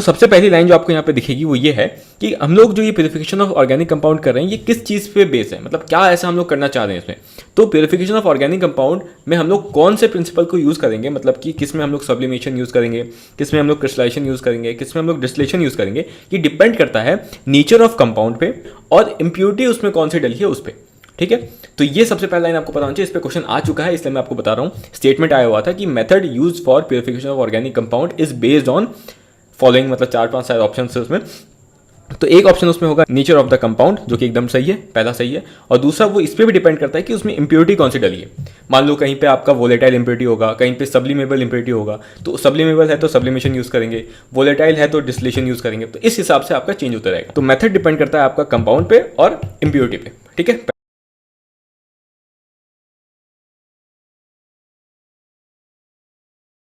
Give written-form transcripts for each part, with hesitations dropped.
तो सबसे पहली लाइन जो आपको यहाँ पे दिखेगी वो ये है कि हम लोग जो ये प्यूरिफिकेशन ऑफ ऑर्गेनिक कंपाउंड कर रहे हैं ये किस चीज़ पे बेस है, मतलब क्या ऐसा हम लोग करना चाह रहे हैं इसमें। तो प्यूरिफिकेशन ऑफ ऑर्गेनिक कंपाउंड में हम लोग कौन से प्रिंसिपल को यूज़ करेंगे, मतलब कि किस में हम लोग सब्लिमेशन यूज़ करेंगे, किस में हम लोग क्रिस्टलाइजेशन यूज़ करेंगे, किस में हम लोग डिस्टिलेशन यूज़ करेंगे, ये डिपेंड करता है नेचर ऑफ कंपाउंड पे और इम्प्योरिटी उसमें कौन सी डली है उस पर। ठीक है, तो ये सबसे पहला लाइन आपको पता होना चाहिए। इस पे क्वेश्चन आ चुका है इसलिए मैं आपको बता रहा हूँ। स्टेटमेंट आया हुआ था कि method use for purification of organic compound is based on following, मतलब 4-5 शायद ऑप्शन है उसमें। तो एक ऑप्शन उसमें होगा नेचर ऑफ द कंपाउंड, जो कि एकदम सही है, पहला सही है। और दूसरा वो इस पर भी डिपेंड करता है कि उसमें इंप्योरिटी कौन सी डली है। मान लो कहीं पे आपका वोलेटाइल इंप्योरिटी होगा, कहीं पे सब्लिमेबल इंप्योरिटी होगा, तो सब्लिमेबल है तो सब्लिमेशन यूज करेंगे, वोलेटाइल है तो डिस्टिलेशन यूज करेंगे। तो इस हिसाब से आपका चेंज होता रहेगा। तो मेथड डिपेंड करता है आपका कंपाउंड पे और इंप्योरिटी पे। ठीक है,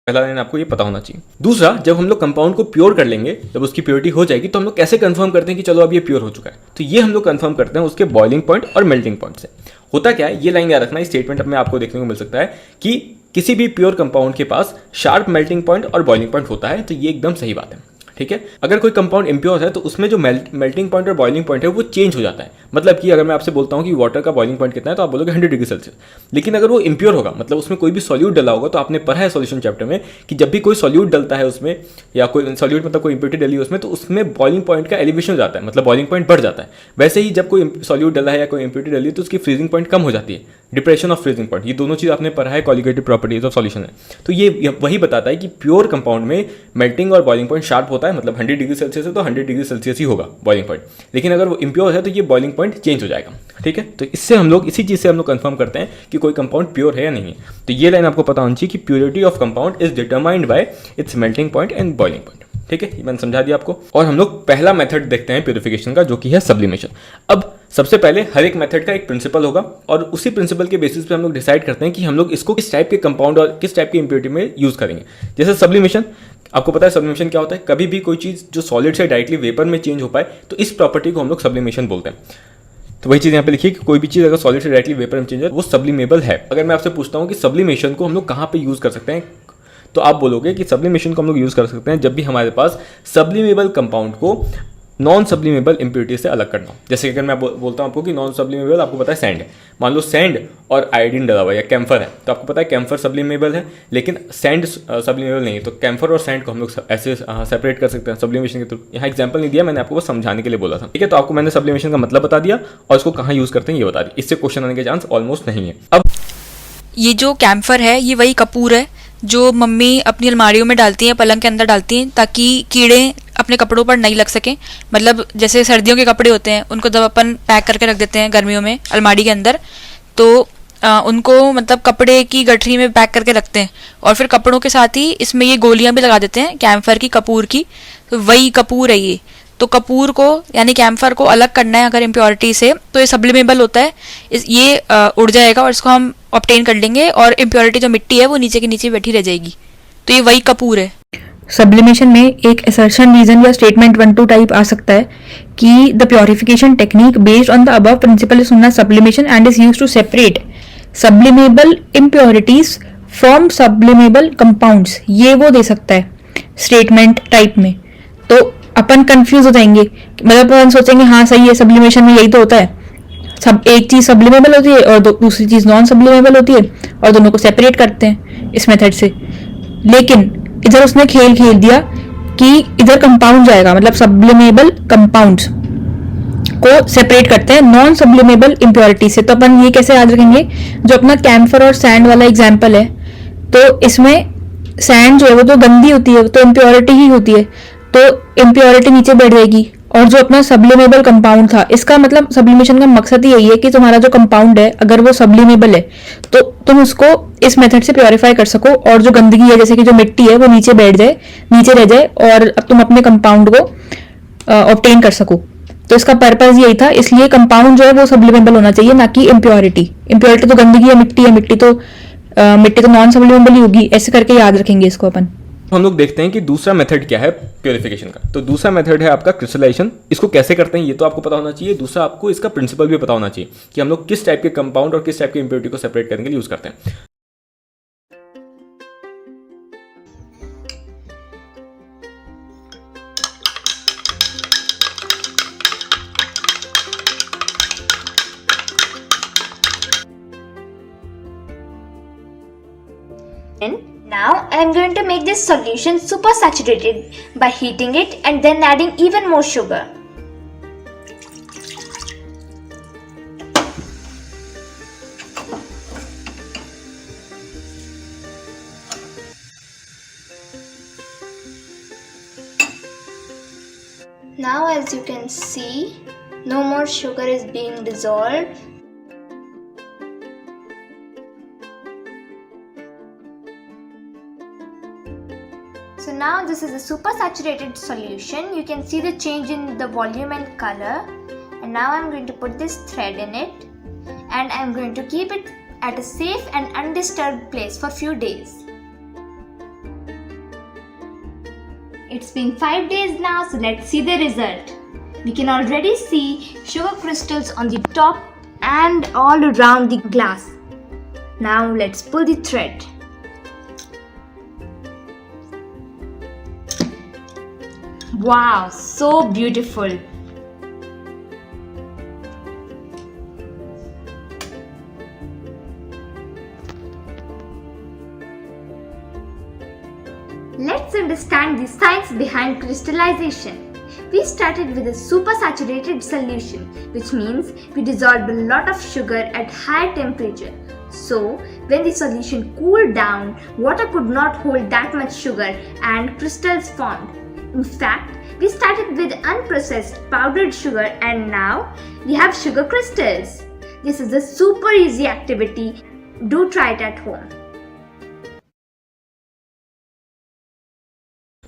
पहला लाइन आपको ये पता होना चाहिए। दूसरा, जब हम लोग कंपाउंड को प्योर कर लेंगे, जब उसकी प्योरिटी हो जाएगी, तो हम लोग कैसे कंफर्म करते हैं कि चलो अब ये प्योर हो चुका है। तो ये हम लोग कंफर्म करते हैं उसके बॉइलिंग पॉइंट और मेल्टिंग पॉइंट से। होता क्या है, ये लाइन याद रखना, इस स्टेटमेंट में आपको देखने को मिल सकता है कि किसी भी प्योर कंपाउंड के पास शार्प मेल्टिंग पॉइंट और बॉइलिंग पॉइंट होता है। तो ये एकदम सही बात है। ठीक है, अगर कोई कंपाउंड इम्प्योर है तो उसमें जो मेल्टिंग पॉइंट और बॉइलिंग पॉइंट है वो चेंज हो जाता है। मतलब कि अगर मैं आपसे बोलता हूँ कि वाटर का बॉइलिंग पॉइंट कितना है तो आप बोलोगे 100 डिग्री सेल्सियस। लेकिन अगर वो इम्प्योर होगा, मतलब उसमें कोई भी सॉल्यूट डला होगा, तो आपने पढ़ा है सॉल्यूशन चैप्टर में कि जब भी कोई सॉल्यूट डलता है उसमें, या कोई सॉल्यूट मतलब कोई इम्प्योरिटी डली है उसमें, तो उसमें बॉइलिंग पॉइंट का एलिवेशन हो जाता है, मतलब बॉइलिंग पॉइंट बढ़ जाता है। वैसे ही जब कोई सॉल्यूट डला है या कोई इम्प्योरिटी डली है तो उसकी फ्रीजिंग पॉइंट कम हो जाती है, डिप्रेशन ऑफ फ्रीजिंग पॉइंट। ये दोनों चीज़ आपने पढ़ा है कॉलिगेटिव प्रॉपर्टीज ऑफ सॉल्यूशन है। तो ये वही बताता है कि प्योर कंपाउंड में मेल्टिंग और बॉइलिंग पॉइंट शार्प होता है, मतलब 100 डिग्री सेल्सियस है तो 100 डिग्री सेल्सियस ही होगा बॉइलिंग पॉइंट। लेकिन अगर वो इम्प्योर है तो ये बॉइलिंग पॉइंट चेंज हो जाएगा। ठीक है, तो इससे हम लोग, इसी चीज़ से हम लोग कंफर्म करते हैं कि कोई कंपाउंड प्योर है या नहीं है। तो ये लाइन आपको पता होनी चाहिए कि purity of compound is determined by it's melting point and boiling point. ठीक है, ये मैंने समझा दिया आपको। और हम लोग पहला मेथड देखते हैं प्यूरिफिकेशन का, जो कि है सब्लिमेशन। अब सबसे पहले हर एक मेथड का एक प्रिंसिपल होगा और उसी प्रिंसिपल के बेसिस पे हम लोग डिसाइड करते हैं कि हम लोग इसको किस टाइप के कंपाउंड और किस टाइप की इंप्योरिटी में यूज करेंगे। जैसे सब्लिमेशन, आपको पता है सब्लिमेशन क्या होता है। कभी भी कोई चीज़ जो सॉलिड से डायरेक्टली वेपर में चेंज हो पाए तो इस प्रॉपर्टी को हम लोग सब्लिमेशन बोलते हैं। तो वही चीज़ यहाँ पे लिखिए कि कोई भी चीज़ अगर सॉलिड से डायरेक्टली वेपर में चेंज हो वो सब्लिमेबल है। अगर मैं आपसे पूछता हूँ कि सब्लिमेशन को हम लोग कहाँ पे यूज़ कर सकते हैं, तो आप बोलोगे कि सब्लिमेशन को हम लोग यूज़ कर सकते हैं जब भी हमारे पास सब्लिमेबल कंपाउंड को नॉन सब्लिमेबल इंप्योरिटी से अलग करना हो। जैसे अगर मैं बोलता हूँ आपको कि नॉन सब्लिमेबल, आपको पता है सैंड है। मान लो सैंड और आयोडीन डला हुआ या कैम्फर है, तो आपको पता है कैम्फर सब्लिमेबल है लेकिन सैंड सब्लिमेबल नहीं है। तो कैम्फर और सैंड को हम लोग ऐसे सेपरेट कर सकते हैं सब्लिमेशन के थ्रू। यहाँ एग्जाम्पल नहीं दिया मैंने, आपको बस समझाने के लिए बोला था। ठीक है, तो आपको मैंने सब्लिमेशन का मतलब बता दिया और इसको कहाँ यूज़ करते हैं ये बता दिया। इससे क्वेश्चन आने के चांस ऑलमोस्ट नहीं है। अब ये जो कैम्फर है ये वही कपूर है जो मम्मी अपनी अलमारियों में डालती हैं, पलंग के अंदर डालती हैं, ताकि कीड़े अपने कपड़ों पर नहीं लग सकें। मतलब जैसे सर्दियों के कपड़े होते हैं उनको जब अपन पैक करके रख देते हैं गर्मियों में अलमारी के अंदर, तो उनको मतलब कपड़े की गठरी में पैक करके रखते हैं और फिर कपड़ों के साथ ही इसमें ये गोलियां भी लगा देते हैं कैम्फर की, कपूर की। तो वही कपूर है ये। तो कपूर को यानी कैम्फर को अलग करना है अगर इम्प्योरिटी से, तो ये सब्लिमेबल होता है। ये उड़ जाएगा और इसको हम ऑब्टेन कर लेंगे और इम्प्योरिटी जो मिट्टी है वो नीचे के नीचे बैठी रह जाएगी। तो ये वही कपूर है। सब्लिमेशन में एक असर्शन रीजन या स्टेटमेंट 1-2 टाइप आ सकता है कि the purification technique based on the above principle is known as sublimation and is used to separate sublimable impurities from sublimable compounds. ये वो दे सकता है स्टेटमेंट टाइप में। तो अपन कंफ्यूज हो जाएंगे, मतलब अपन सोचेंगे हाँ सही है, सब्लिमेशन में यही तो होता है, सब एक चीज सब्लिमेबल होती है और दूसरी चीज नॉन सब्लिमेबल होती है और दोनों को सेपरेट करते हैं इस मेथड से। लेकिन इधर उसने खेल खेल दिया कि इधर कंपाउंड जाएगा, मतलब सब्लिमेबल कंपाउंड्स को सेपरेट करते हैं नॉन सब्लिमेबल इम्प्योरिटी से। तो अपन ये कैसे याद रखेंगे, जो अपना कैम्फर और सैंड वाला एग्जाम्पल है, तो इसमें सैंड जो है वो तो गंदी होती है, तो इम्प्योरिटी ही होती है, तो इम्प्योरिटी नीचे बैठ जाएगी। और जो अपना सब्लिमेबल कंपाउंड था, इसका मतलब सब्लिमेशन का मकसद ही यही है कि तुम्हारा जो कंपाउंड है अगर वो सब्लिमेबल है तो तुम उसको इस मेथड से प्योरीफाई कर सको और जो गंदगी है जैसे कि जो मिट्टी है वो नीचे बैठ जाए, नीचे रह जाए और तुम अपने कंपाउंड को ऑब्टेन कर सको। तो इसका पर्पज यही था, इसलिए कंपाउंड जो है वो सब्लिमेबल होना चाहिए, ना कि इम्प्योरिटी। इम्प्योरिटी तो गंदगी है, मिट्टी तो नॉन सब्लिमेबल ही होगी। ऐसे करके याद रखेंगे इसको अपन। हम लोग देखते हैं कि दूसरा मेथड क्या है प्योरिफिकेशन का। तो दूसरा मेथड है आपका क्रिस्टलाइजेशन। इसको कैसे करते हैं ये तो आपको पता होना चाहिए। दूसरा, आपको इसका प्रिंसिपल भी पता होना चाहिए कि हम लोग किस टाइप के कंपाउंड और किस टाइप की इंप्योरिटी को सेपरेट करने के लिए यूज करते हैं। Now I am going to make this solution super saturated by heating it and then adding even more sugar. Now as you can see, no more sugar is being dissolved. So now this is a super saturated solution. You can see the change in the volume and color. And now I'm going to put this thread in it. And I'm going to keep it at a safe and undisturbed place for few days. It's been 5 days now, so let's see the result. We can already see sugar crystals on the top and all around the glass. Now let's pull the thread. Wow, so beautiful. Let's understand the science behind crystallization. We started with a super saturated solution, which means we dissolved a lot of sugar at high temperature. So, when the solution cooled down, water could not hold that much sugar and crystals formed. In fact, we started with unprocessed powdered sugar and now we have sugar crystals. This is a super easy activity. Do try it at home.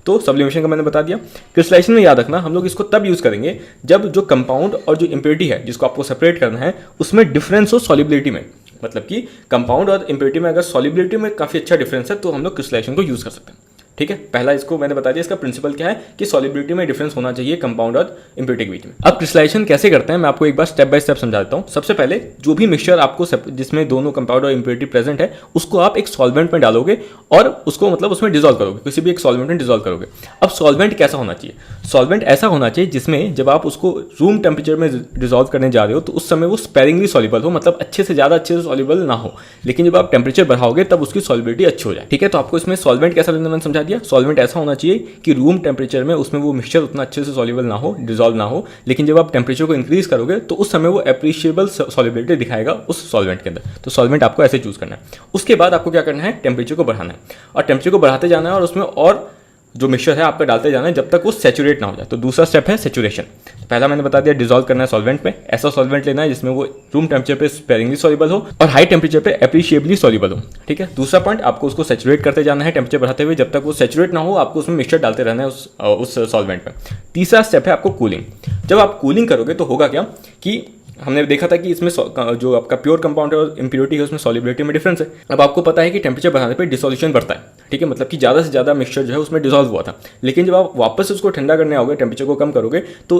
तो sublimation का मैंने बता दिया। Crystallisation में याद रखना हम लोग इसको तब यूज करेंगे जब जो कंपाउंड और जो इम्प्योरिटी है जिसको आपको सेपरेट करना है उसमें डिफरेंस हो सॉल्युबिलिटी में। मतलब कि कंपाउंड और इम्प्योरिटी में अगर सॉल्युबिलिटी में काफी अच्छा डिफरेंस है तो हम लोग क्रिस्टलाइजेशन को यूज कर सकते हैं। ठीक है, पहला इसको मैंने बता दिया। इसका प्रिंसिपल क्या है कि सॉल्युबिलिटी में डिफरेंस होना चाहिए कंपाउंड और इम्प्योरिटी के बीच में। अब क्रिस्टलाइजेशन कैसे करते हैं मैं आपको एक बार स्टेप बाय स्टेप समझा देता हूं। सबसे पहले जो भी मिक्सचर आपको जिसमें दोनों कंपाउंड और इम्प्योरिटी प्रेजेंट है उसको आप एक सॉल्वेंट में डालोगे और उसको मतलब उसमें डिजोल्व करोगे, किसी भी एक सॉल्वेंट में डिजोल्व करोगे। अब सॉल्वेंट कैसा होना चाहिए? सॉल्वेंट ऐसा होना चाहिए जिसमें जब आप उसको रूम टेम्परेचर में डिजोल्व करने जा रहे हो तो उस समय वो स्पेरिंगली सॉल्युबल हो, मतलब अच्छे से ज़्यादा अच्छे से सॉल्युबल ना हो, लेकिन जब आप टेम्परेचर बढ़ाओगे तब उसकी सॉल्युबिलिटी अच्छी हो जाए। ठीक है, तो आपको इसमें सॉल्वेंट कैसा लेना मैंने समझा दिया। सॉल्वेंट ऐसा होना चाहिए कि रूम टेम्परेचर में उसमें वो मिक्सचर उतना अच्छे से सॉल्युबल ना हो, डिजोल्व ना हो, लेकिन जब आप टेम्परेचर को इंक्रीज करोगे तो उस समय वो एप्रिशिएबल सॉल्युबिलिटी दिखाएगा उस सॉल्वेंट के अंदर। तो सॉल्वेंट आपको ऐसे चूज करना है। उसके बाद आपको क्या करना है, टेम्परेचर को बढ़ाना है और टेम्परेचर को बढ़ाते जाना है और उसमें और जो मिक्सचर है आपका डालते जाना है जब तक वो सैचुरेट ना हो जाए। तो दूसरा स्टेप है सैचुरेशन। पहला मैंने बता दिया डिजोल्व करना है सॉल्वेंट में, ऐसा सॉल्वेंट लेना है जिसमें वो रूम टेम्परेचर पे स्पेरिंगली सॉल्युबल हो और हाई टेम्परेचर पे एप्रिशिएबली सॉल्युबल हो। ठीक है, दूसरा पॉइंट आपको उसको सैचुरेट करते जाना है टेम्परेचर बढ़ाते हुए, जब तक वो सैचुरेट ना हो आपको उसमें मिक्सचर डालते रहना है उस सॉल्वेंट में। तीसरा स्टेप है आपको कूलिंग। जब आप कूलिंग करोगे तो होगा क्या कि हमने देखा था कि इसमें जो आपका प्योर कंपाउंड है और इम्प्योरिटी है उसमें सॉल्युबिलिटी में डिफरेंस है। अब आपको पता है कि टेम्परेचर बढ़ाने पे डिसोल्यूशन बढ़ता है। ठीक है, मतलब कि ज़्यादा से ज़्यादा मिक्सचर जो है उसमें डिसॉल्व हुआ था, लेकिन जब आप वापस उसको ठंडा करने आओगे टेम्परेचर को कम करोगे तो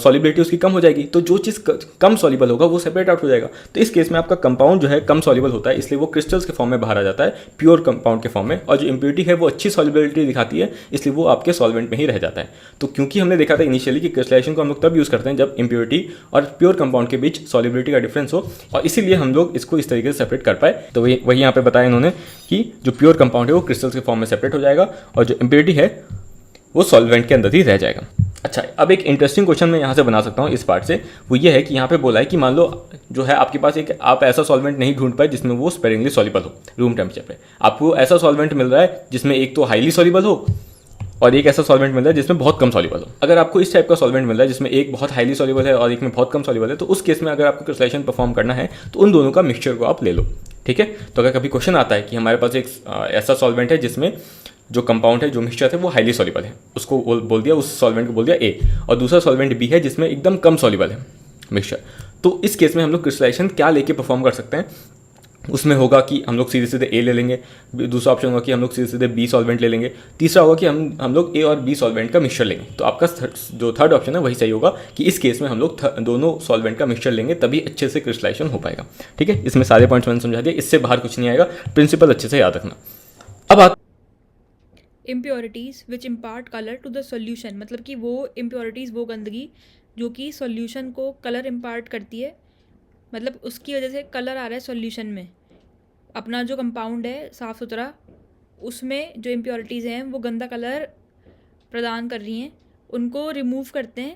सॉल्युबिलिटी उसकी कम हो जाएगी। तो जो चीज़ कम सॉल्युबल होगा वो सेपरेट आउट हो जाएगा। तो इस केस में आपका कंपाउंड जो है कम सॉल्युबल होता है, इसलिए वो क्रिस्टल्स के फॉर्म में बाहर आ जाता है प्योर कंपाउंड के फॉर्म में, और जो इम्प्योरिटी है वो अच्छी सॉल्युबिलिटी दिखाती है इसलिए वो आपके सॉल्वेंट में ही रह जाता है। तो क्योंकि हमने देखा था इनिशियली कि क्रिस्टलाइजेशन को हम लोग तब यूज़ करते हैं जब इम्प्योरिटी और प्योर कंपाउंड के बीच सॉल्युबिलिटी का डिफरेंस हो, और इसीलिए हम लोग इसको इस तरीके से सेपरेट कर पाए। तो वही यहाँ पे बताया इन्होंने कि जो प्योर कंपाउंड है वो क्रिस्टल्स के फॉर्म में सेपरेट हो जाएगा और जो इम्प्योरिटी है वो सॉल्वेंट के अंदर ही रह जाएगा। अच्छा, अब एक इंटरेस्टिंग क्वेश्चन मैं यहाँ से बना सकता हूँ इस पार्ट से, वो ये है कि यहाँ पे बोला है कि मान लो जो है आपके पास एक आप ऐसा सॉल्वेंट नहीं ढूंढ पाए जिसमें वो स्पेरिंगली सॉल्युबल हो रूम टेम्परेचर पे। आपको ऐसा सॉल्वेंट मिल रहा है जिसमें एक तो हाईली सॉल्युबल हो और एक ऐसा सॉल्वेंट मिल रहा है जिसमें बहुत कम सॉल्युबल हो। अगर आपको इस टाइप का सॉल्वेंट मिल रहा है जिसमें एक बहुत हाईली सॉल्युबल है और एक में बहुत कम सॉल्युबल है, तो उस केस में अगर आपको क्रिस्टलाइजेशन परफॉर्म करना है तो उन दोनों का मिक्सचर को आप ले लो। ठीक है, तो अगर कभी क्वेश्चन आता है कि हमारे पास एक ऐसा सॉल्वेंट है जिसमें जो कंपाउंड है जो मिक्सचर है वो हाईली सॉल्युबल है, उसको बोल दिया, उस सॉल्वेंट को बोल दिया ए, और दूसरा सॉल्वेंट बी है जिसमें एकदम कम सॉल्युबल है मिक्सचर, तो इस केस में हम लोग क्रिस्टलाइजेशन क्या लेके परफॉर्म कर सकते हैं? उसमें होगा कि हम लोग सीधे सीधे ए ले लेंगे, दूसरा ऑप्शन होगा कि हम लोग सीधे सीधे बी सॉल्वेंट ले लेंगे, तीसरा होगा कि हम लोग ए और बी सॉल्वेंट का मिक्सचर लेंगे। तो आपका जो थर्ड ऑप्शन है वही सही होगा कि इस केस में हम लोग दोनों सॉल्वेंट का मिक्सचर लेंगे, तभी अच्छे से क्रिस्टलाइजेशन हो पाएगा। ठीक है, इसमें सारे पॉइंट्स मैंने समझा दिया, इससे बाहर कुछ नहीं आएगा, प्रिंसिपल अच्छे से याद रखना। अब impurities which impart colour to the solution, मतलब कि वो इम्प्योरिटीज़, वो गंदगी जो कि सॉल्यूशन को कलर इम्पार्ट करती है, मतलब उसकी वजह से कलर आ रहा है सॉल्यूशन में। अपना जो कंपाउंड है साफ़ सुथरा उसमें जो इम्प्योरिटीज़ हैं वो गंदा कलर प्रदान कर रही हैं, उनको रिमूव करते हैं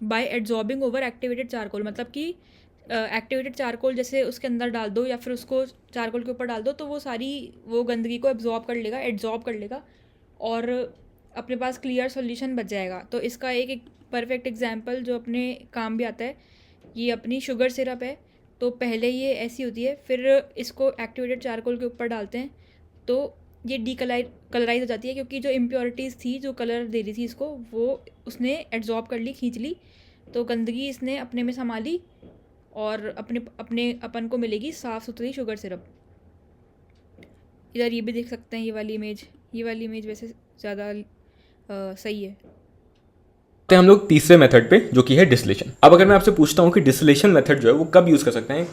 बाय एड्जॉर्बिंग ओवर एक्टिवेटेड चारकोल। मतलब कि एक्टिवेटेड चारकोल जैसे उसके अंदर डाल दो या फिर उसको चारकोल के ऊपर डाल दो तो वो सारी वो गंदगी को एब्जॉर्ब कर लेगा और अपने पास क्लियर सॉल्यूशन बच जाएगा। तो इसका एक परफेक्ट एग्जांपल जो अपने काम भी आता है, ये अपनी शुगर सिरप है। तो पहले ये ऐसी होती है, फिर इसको एक्टिवेटेड चारकोल के ऊपर डालते हैं तो ये कलराइज हो जाती है, क्योंकि जो इम्प्योरिटीज़ थी जो कलर दे रही थी इसको, वो उसने एड्जॉर्ब कर ली, खींच ली। तो गंदगी इसने अपने में संभाली और अपन को मिलेगी साफ़ सुथरी शुगर सिरप। इधर ये भी देख सकते हैं, ये वाली इमेज वैसे ज़्यादा सही है। तो हम लोग तीसरे मेथड पे, जो कि है डिस्टिलेशन। अब अगर मैं आपसे पूछता हूँ कि डिस्टिलेशन मेथड जो है वो कब यूज़ कर सकते हैं,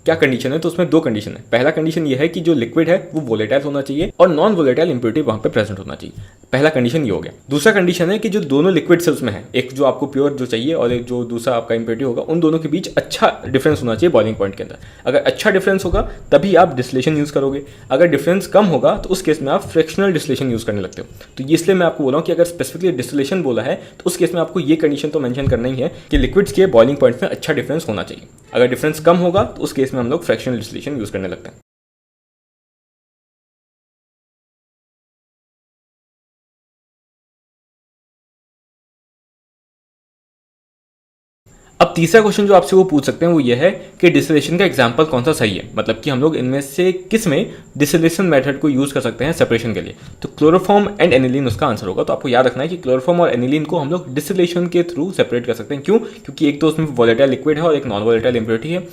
क्या कंडीशन है, तो उसमें दो कंडीशन है। पहला कंडीशन ये है कि जो लिक्विड है वो वोलेटाइल होना चाहिए और नॉन वोलेटाइल इंप्योरिटी वहाँ पे प्रेजेंट होना चाहिए। पहला कंडीशन ये हो गया। दूसरा कंडीशन है कि जो दोनों लिक्विड्स है उसमें है, एक जो आपको प्योर जो चाहिए और एक जो दूसरा आपका इंप्योरिटी होगा, उन दोनों के बीच अच्छा डिफरेंस होना चाहिए बॉइलिंग पॉइंट के अंदर। अगर अच्छा डिफरेंस होगा तभी आप डिस्टिलेशन यूज़ करोगे, अगर डिफरेंस कम होगा तो उस केस में आप फ्रैक्शनल डिस्टिलेशन यूज़ करने लगते हो। तो इसलिए मैं आपको बोला हूँ कि अगर स्पेसिफिकली डिस्टिलेशन बोला है तो उस केस में आपको ये कंडीशन तो मेंशन करना ही है कि लिक्विड्स के बॉइलिंग पॉइंट में अच्छा डिफरेंस होना चाहिए। अगर डिफरेंस कम होगा तो उस केस में हम लोग फ्रैक्शनल डिस्टिलेशन यूज़ करने लगते हैं। अब तीसरा क्वेश्चन जो आपसे वो पूछ सकते हैं वो ये है कि डिस्टिलेशन का एग्जांपल कौन सा सही है, मतलब कि हम लोग इनमें से किस में डिस्टिलेशन मेथड को यूज़ कर सकते हैं सेपरेशन के लिए। तो क्लोरोफॉर्म एंड एनिलीन उसका आंसर होगा। तो आपको याद रखना है कि क्लोरोफॉर्म और एनिलीन को हम लोग डिस्टिलेशन के थ्रू सेपरेट कर सकते हैं। क्यों? क्योंकि एक तो उसमें वोलेटाइल लिक्विड है और एक नॉन वोलेटाइल इंप्योरिटी है,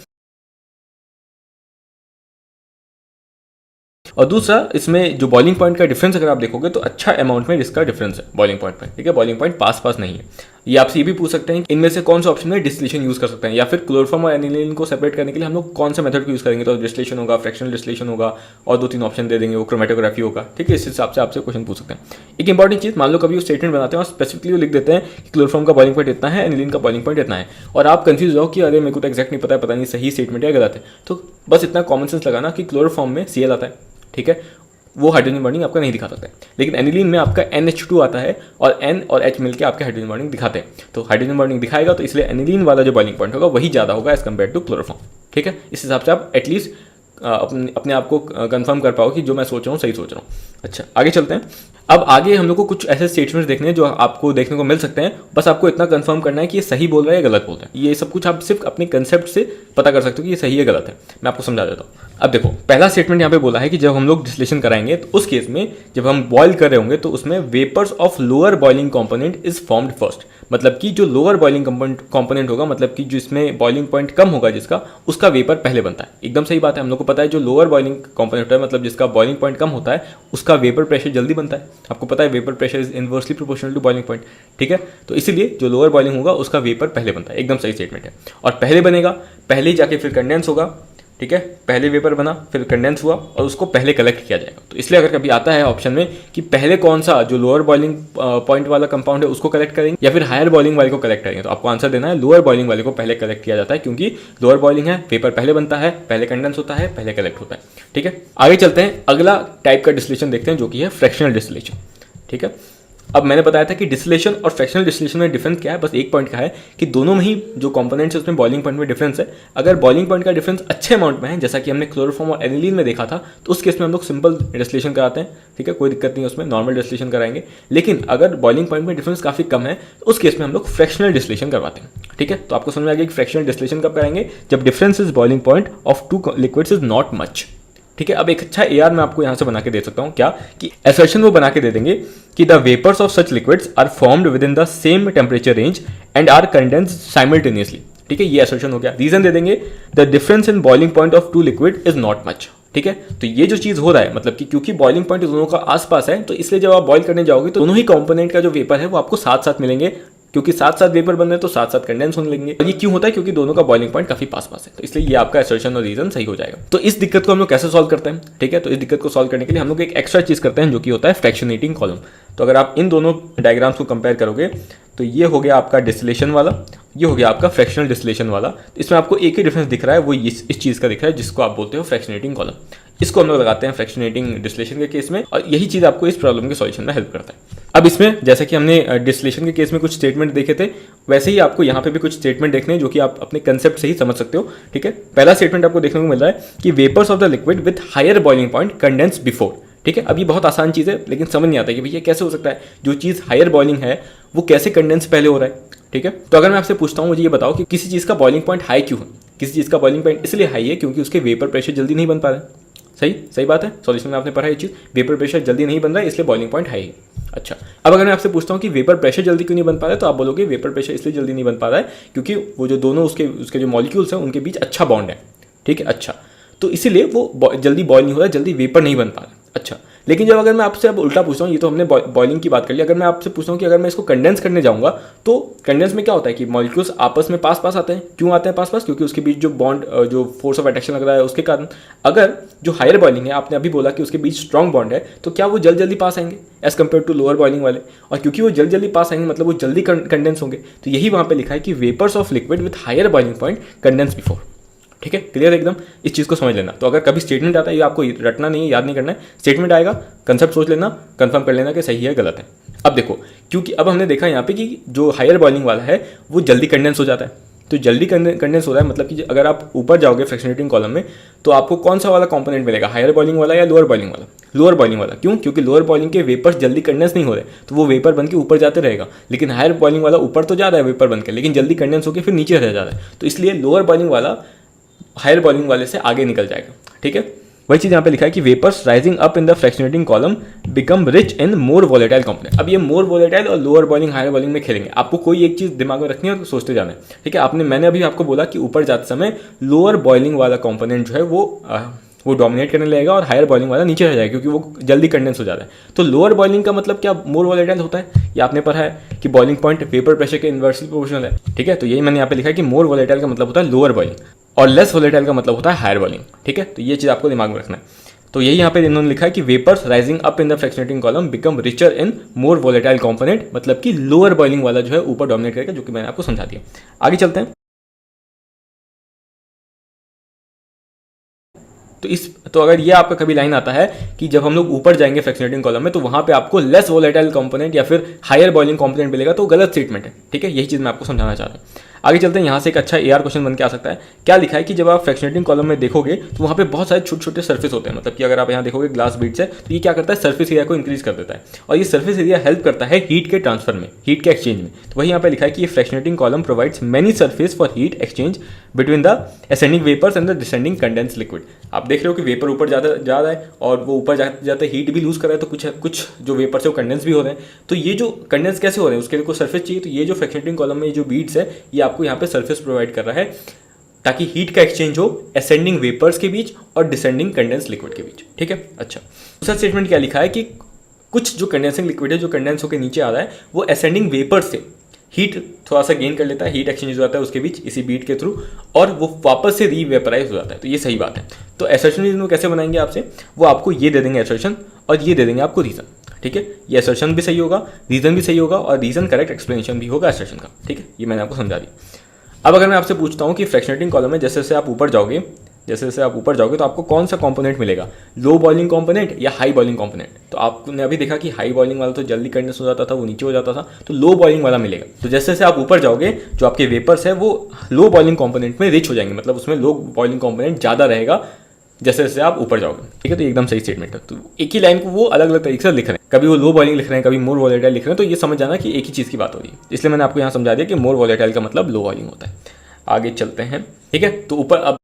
और दूसरा इसमें जो बॉइलिंग पॉइंट का डिफरेंस अगर आप देखोगे तो अच्छा अमाउंट में इसका डिफरेंस है बॉइलिंग पॉइंट में। ठीक है, बॉइलिंग पॉइंट पास नहीं है। ये आपसे ये भी पूछ सकते हैं कि इनमें से कौन सा ऑप्शन में डिस्टिलेशन यूज़ कर सकते हैं, या फिर क्लोरोफॉर्म और एनिलीन को सेपरेट करने के लिए हम लोग कौन सा मेथड को यूज़ करेंगे। तो डिस्टिलेशन होगा, फ्रैक्शनल डिस्टिलेशन होगा, और दो तीन ऑप्शन दे देंगे, वो क्रोमेटोग्राफी होगा। ठीक है, इस हिसाब से आपसे क्वेश्चन पूछ सकते हैं। एक इंपॉर्टेंट चीज़, मान लो कभी वो स्टेटमेंट बनाते हैं और स्पेसिफिकली लिख देते हैं कि क्लोरोफॉर्म का बॉइलिंग पॉइंट इतना है, एनिलीन का बॉइलिंग पॉइंट इतना है, और आप कंफ्यूज हो कि अरे मेरे को तो एक्जैक्ट नहीं पता नहीं सही स्टेटमेंट है गलत है। तो बस इतना कॉमन सेंस लगाना कि क्लोरोफॉर्म में Cl आता है, ठीक है, वो हाइड्रोजन बॉन्डिंग आपका नहीं दिखा सकता है, लेकिन एनिलीन में आपका NH2 आता है और N और H मिलकर आपके हाइड्रोजन बॉन्डिंग दिखाते हैं। तो हाइड्रोजन बॉन्डिंग दिखाएगा, तो इसलिए एनिलीन वाला जो बॉइलिंग पॉइंट होगा वही ज़्यादा होगा एज कम्पेयर टू क्लोरोफॉर्म। ठीक है, इस हिसाब से आप एटलीस्ट अपने आप को कंफर्म कर पाओ कि जो मैं सोच रहा हूँ सही सोच रहा हूँ। अच्छा, आगे चलते हैं। अब आगे हम लोग को कुछ ऐसे स्टेटमेंट्स देखने हैं जो आपको देखने को मिल सकते हैं। बस आपको इतना कंफर्म करना है कि ये सही बोल रहा है या गलत बोल रहा है। ये सब कुछ आप सिर्फ अपने कंसेप्ट से पता कर सकते हो कि ये सही है गलत है। मैं आपको समझा देता हूँ। अब देखो, पहला स्टेटमेंट यहाँ पे बोला है कि जब हम लोग डिस्टिलेशन कराएंगे तो उस केस में जब हम बॉयल कर रहे होंगे तो उसमें vapours of lower boiling component is formed first. मतलब कि जो लोअर बॉइलिंग कंपोनेंट होगा, मतलब कि जिसमें बॉइलिंग पॉइंट कम होगा जिसका, उसका वेपर पहले बनता है। एकदम सही बात है, हम लोग को पता है जो लोअर बॉइलिंग कंपोनेंट होता है, मतलब जिसका बॉइलिंग पॉइंट कम होता है, उसका वेपर प्रेशर जल्दी बनता है। आपको पता है vapour pressure is inversely proportional to boiling point. ठीक है, तो इसीलिए जो लोअर बॉइलिंग होगा उसका वेपर पहले बनता है। एकदम सही स्टेटमेंट है। और पहले बनेगा, पहले ही जाके फिर कंडेंस होगा। ठीक है, पहले वेपर बना, फिर कंडेंस हुआ और उसको पहले कलेक्ट किया जाएगा। तो इसलिए अगर कभी आता है ऑप्शन में कि पहले कौन सा जो लोअर बॉइलिंग पॉइंट वाला कंपाउंड है उसको कलेक्ट करेंगे या फिर हायर बॉइलिंग वाले को कलेक्ट करेंगे, तो आपको आंसर देना है लोअर बॉइलिंग वाले को पहले कलेक्ट किया जाता है, क्योंकि लोअर बॉइलिंग है, वेपर पहले बनता है, पहले कंडेंस होता है, पहले कलेक्ट होता है। ठीक है, आगे चलते हैं। अगला टाइप का डिस्टिलेशन देखते हैं जो कि है फ्रैक्शनल डिस्टिलेशन। ठीक है, अब मैंने बताया था कि डिस्टिलेशन और फ्रैक्शनल डिस्टिलेशन में डिफरेंस क्या है। बस एक पॉइंट का है कि दोनों में ही जो कंपोनेंट्स है उसमें बॉइलिंग पॉइंट में डिफरेंस है। अगर बॉइलिंग पॉइंट का डिफरेंस अच्छे अमाउंट में है, जैसा कि हमने क्लोरोफॉर्म और एनिलीन में देखा था, तो उस केस में हम लोग सिंपल डिस्टिलेशन कराते हैं। ठीक है, कोई दिक्कत नहीं है उसमें, नॉर्मल डिस्टिलेशन कराएंगे। लेकिन अगर बॉइलिंग पॉइंट में डिफरेंस काफी कम है तो उस केस में हम लोग फ्रैक्शनल डिस्टिलेशन करवाते हैं। ठीक है, तो आपको समझ में आ गया कि फ्रैक्शनल डिस्टिलेशन कब कराएंगे, जब difference is boiling point of two liquids is not much. ठीक है, अब एक अच्छा AR मैं आपको यहां से बना के दे सकता हूं, क्या कि असर्शन वो बना के दे देंगे कि the vapours of such liquids are formed within the same temperature range and are condensed simultaneously. ठीक है, ये असर्शन हो गया। रीजन दे देंगे the difference in boiling point of two liquid is not much. ठीक है, तो ये जो चीज हो रहा है, मतलब कि क्योंकि बॉइलिंग पॉइंट दोनों का आसपास है, तो इसलिए जब आप बॉइल करने जाओगे तो दोनों ही कंपोनेंट का जो वेपर है वो आपको साथ साथ मिलेंगे, क्योंकि साथ साथ वेपर बन रहे हैं तो साथ साथ कंडेंस होने लगेंगे। और ये क्यों होता है, क्योंकि दोनों का बॉइलिंग पॉइंट काफी पास पास है। तो इसलिए ये आपका असर्शन और रीजन सही हो जाएगा। तो इस दिक्कत को हम लोग कैसे सॉल्व करते हैं? ठीक है, तो इस दिक्कत को सॉल्व करने के लिए हम लोग एक एक्स्ट्रा चीज करते हैं जो कि होता है फ्रैक्शनेटिंग कॉलम। तो अगर आप इन दोनों डायग्राम्स को कंपेयर करोगे तो ये हो गया आपका डिस्टिलेशन वाला ये हो गया आपका फ्रैक्शनल डिस्टिलेशन वाला। इसमें आपको एक ही डिफरेंस दिख रहा है, वो इस चीज़ का दिख रहा है जिसको आप बोलते हो फ्रैक्शनेटिंग कॉलम। इसको हम लोग लगाते हैं फ्रैक्शनेटिंग डिस्टिलेशन के केस में, और यही चीज़ आपको इस प्रॉब्लम के सॉल्यूशन में हेल्प करता है। अब इसमें जैसे कि हमने डिस्टिलेशन के केस में कुछ स्टेटमेंट देखे थे, वैसे ही आपको यहाँ पे भी कुछ स्टेटमेंट देखने हैं जो कि आप अपने कंसेप्ट से ही समझ सकते हो। ठीक है, पहला स्टेटमेंट आपको देखने को मिल रहा है कि vapours of the liquid with higher boiling point condense before. ठीक है, अब ये बहुत आसान चीज़ है, लेकिन समझ नहीं आता कि भैया कैसे हो सकता है, जो चीज़ हायर बॉइलिंग है वो कैसे कंडेंस पहले हो रहा है। ठीक है, तो अगर मैं आपसे पूछता हूँ, मुझे ये बताओ कि किसी चीज़ का बॉइलिंग पॉइंट हाई क्यों है। किसी चीज़ का बॉइलिंग पॉइंट इसलिए हाई है क्योंकि उसके वेपर प्रेशर जल्दी नहीं बन पा रहा है। सही बात है, सॉल्यूशन में आपने पढ़ा ये चीज़, वेपर प्रेशर जल्दी नहीं बन रहा है इसलिए बॉइलिंग पॉइंट हाई है। अच्छा, अब अगर मैं आपसे पूछता हूँ कि वेपर प्रेशर जल्दी क्यों नहीं बन पा रहा है, तो आप बोलोगे वेपर प्रेशर इसलिए जल्दी नहीं बन पा रहा है क्योंकि वो जो दोनों उसके जो मॉलिक्यूल्स हैं उनके बीच अच्छा बॉन्ड है। ठीक है, अच्छा, तो इसीलिए वो जल्दी बॉयल नहीं हो रहा है, जल्दी वेपर नहीं बन पा रहा। अच्छा, लेकिन जब अगर मैं आपसे अब उल्टा पूछता हूँ, ये तो हमने बॉइलिंग की बात कर ली, अगर मैं आपसे पूछता हूँ कि अगर मैं इसको कंडेंस करने जाऊँगा तो कंडेंस में क्या होता है कि मॉलिक्यूल्स आपस में पास आते हैं। क्यों आते हैं पास? क्योंकि उसके बीच जो बॉन्ड, जो फोर्स ऑफ अट्रैक्शन लग रहा है उसके कारण। अगर जो हायर बॉइलिंग है, आपने अभी बोला कि उसके बीच स्ट्रॉन्ग बॉन्ड है, तो क्या वो जल्दी पास आएंगे as compared to lower boiling वाले? और क्योंकि वो जल्दी पास आएंगे मतलब वो जल्दी कंडेंस होंगे। तो यही वहाँ पे लिखा है कि vapours of liquid with higher boiling point condense before. ठीक है, क्लियर एकदम, इस चीज़ को समझ लेना। तो अगर कभी स्टेटमेंट आता है, ये आपको रटना नहीं है, याद नहीं करना है, स्टेटमेंट आएगा, कंसेप्ट सोच लेना, कंफर्म कर लेना कि सही है गलत है। अब देखो, क्योंकि अब हमने देखा यहाँ पे कि जो हायर बॉइलिंग वाला है वो जल्दी कंडेंस हो जाता है। तो जल्दी कंडेंस हो रहा है मतलब कि अगर आप ऊपर जाओगे फ्रैक्शनेटिंग कॉलम में तो आपको कौन सा वाला कंपोनेंट मिलेगा, हायर बॉइलिंग वाला या लोअर बॉइलिंग वाला? लोअर बॉइलिंग वाला। क्यों? क्योंकि लोअर बॉइलिंग के वेपर्स जल्दी कंडेंस नहीं हो रहे, तो वो वेपर बन के ऊपर जाते रहेगा। लेकिन हायर बॉइलिंग वाला ऊपर तो जा रहा है वेपर बन के, लेकिन जल्दी कंडेंस होकर फिर नीचे रह जा रहा है। तो इसलिए लोअर बॉइलिंग वाला हायर बॉइलिंग वाले से आगे निकल जाएगा। ठीक है, वही चीज़ यहाँ पे लिखा है कि vapours rising up in the fractionating column become rich in more volatile component. अब ये मोर वोलेटाइल और लोअर बॉइलिंग हायर बॉइलिंग में खेलेंगे। आपको कोई एक चीज़ दिमाग में रखनी है और सोचते जाना है। ठीक है, मैंने अभी आपको बोला कि ऊपर जाते समय लोअर बॉइलिंग वाला कंपोनेंट जो है वो डोमिनेट करने लगेगा और हायर बॉइलिंग वाला नीचे रह जाएगा क्योंकि वो जल्दी कंडेंस हो जाता है। तो लोअर बॉइलिंग का मतलब क्या मोर वोलेटाइल होता है? ये आपने पढ़ा है कि बॉइलिंग पॉइंट वेपर प्रेशर के इन्वर्सली प्रोपोर्शनल है। ठीक है, तो यही मैंने यहाँ पे लिखा है कि मोर वोलेटाइल का मतलब होता है लोअर बॉइलिंग और लेस वोलेटाइल का मतलब होता है हायर बॉइलिंग। ठीक है, तो ये चीज़ आपको दिमाग में रखना है। तो यही यहाँ पे इन्होंने लिखा है कि vapours rising up in the fractionating column become richer in more volatile component, मतलब कि लोअर बॉइलिंग वाला जो है ऊपर डोमिनेट करेगा, जो कि मैंने आपको समझा दिया। आगे चलते हैं। तो अगर ये आपका कभी लाइन आता है कि जब हम लोग ऊपर जाएंगे फ्रैक्शनेटिंग कॉलम में तो वहां पे आपको लेस वोलेटाइल कंपोनेंट या फिर हायर बॉइलिंग कंपोनेंट मिलेगा, तो गलत स्टेटमेंट है। ठीक है, यही चीज़ मैं आपको समझाना चाह रहा हूँ। आगे चलते हैं, यहाँ से एक अच्छा एआर क्वेश्चन बन के आ सकता है। क्या लिखा है कि जब आप फ्रैक्शनेटिंग कॉलम में देखोगे तो वहाँ पे बहुत सारे छोटे छोटे सर्फेस होते हैं। मतलब कि अगर आप यहाँ देखोगे ग्लास बीड्स है तो ये क्या करता है, सर्फेस एरिया को इंक्रीज कर देता है और ये सर्फेस एरिया हेल्प करता है हीट के ट्रांसफर में, हीट के एक्सचेंज में। तो वही यहाँ पे लिखा है कि ये fractionating column provides many surface for heat exchange between the ascending vapours and the descending condense liquid. आप देख रहे हो कि वेपर ऊपर जा रहा है और वो ऊपर जाते जाते हीट भी लूज कर रहा है, तो कुछ जो वेपर्स है वो कंडेंस भी हो रहे हैं। तो ये जो कंडेंस कैसे हो रहे हैं उसके लिए कोई सर्फेस चाहिए। तो ये जो फ्रैक्शनेटिंग कॉलम में जो बीड्स है ये आपको यहाँ पे सर्फेस प्रोवाइड कर रहा है ताकि हीट का एक्सचेंज हो असेंडिंग वेपर्स के बीच और डिसेंडिंग कंडेंस लिक्विड के बीच। ठीक है, अच्छा, दूसरा स्टेटमेंट क्या लिखा है कि कुछ जो कंडेंसिंग लिक्विड है जो कंडेंस होकर नीचे आ रहा है वो असेंडिंग वेपर से हीट थोड़ा सा गेन कर लेता है, हीट एक्सचेंज हो जाता है उसके बीच इसी बीट के थ्रू और वो वापस से रीवेपराइज हो जाता है। तो ये सही बात है। तो असर्शन कैसे बनाएंगे आपसे, वो आपको ये दे देंगे असर्शन और ये दे देंगे आपको रीजन। ठीक है, ये असर्शन भी सही होगा, रीजन भी सही होगा और रीजन करेक्ट एक्सप्लेनेशन भी होगा असर्शन का। ठीक है, ये मैंने आपको समझा दी। अब अगर मैं आपसे पूछता हूँ कि फ्रैक्शनेटिंग कॉलम में जैसे जैसे आप ऊपर जाओगे तो आपको कौन सा कंपोनेंट मिलेगा, लो बॉइलिंग कंपोनेंट या हाई बॉइलिंग कंपोनेंट? तो आपने अभी देखा कि हाई बॉइलिंग वाला तो जल्दी कंडेंस हो जाता था, वो नीचे हो जाता था, तो लो बॉइलिंग वाला मिलेगा। तो जैसे जैसे आप ऊपर जाओगे जो आपके वेपर्स है वो लो बॉइलिंग कंपोनेंट में रिच हो जाएंगे, मतलब उसमें लो बॉइलिंग कंपोनेंट ज़्यादा रहेगा जैसे जैसे आप ऊपर जाओगे। ठीक है, तो एकदम सही स्टेटमेंट है। तो एक ही लाइन को वो अलग अलग तरीके से लिख रहे हैं, कभी वो लो बॉइलिंग लिख रहे हैं, कभी मोर वोलेटाइल लिख रहे हैं, तो ये समझ जाना कि एक ही चीज़ की बात हो रही है। इसलिए मैंने आपको यहाँ समझा दिया कि मोर वोलेटाइल का मतलब लो बॉइलिंग होता है। आगे चलते हैं। ठीक है, तो ऊपर अब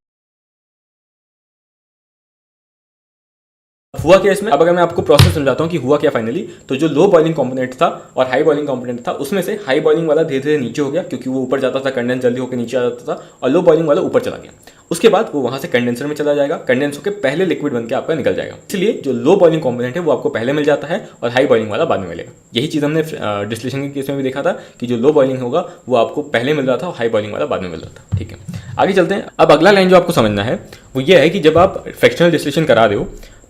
हुआ क्या इसमें, अब अगर मैं आपको प्रोसेस समझाता हूँ कि हुआ क्या फाइनली, तो जो लो बॉइलिंग कंपोनेंट था और हाई बॉइलिंग कंपोनेंट था उसमें से हाई बॉइलिंग वाला धीरे धीरे नीचे हो गया क्योंकि वो ऊपर जाता था, कंडेंस जल्दी होकर नीचे आ जाता था, और लो बॉइलिंग वाला ऊपर चला गया। उसके बाद वो वहां से कंडेंसर में चला जाएगा, कंडेंस होकर पहले लिक्विड बन के आपका निकल जाएगा। इसलिए जो लो बॉइलिंग कंपोनेंट है वो आपको पहले मिल जाता है और हाई बॉइलिंग वाला बाद में मिलेगा। यही चीज़ हमने डिस्टिलेशन के केस में भी देखा था कि जो लो बॉइलिंग होगा वो आपको पहले मिल रहा था और हाई बॉइलिंग वाला बाद में मिल रहा था। ठीक है, आगे चलते हैं। अब अगला लाइन जो आपको समझना है वो ये है कि जब आप फ्रैक्शनल डिस्टिलेशन करा रहे हो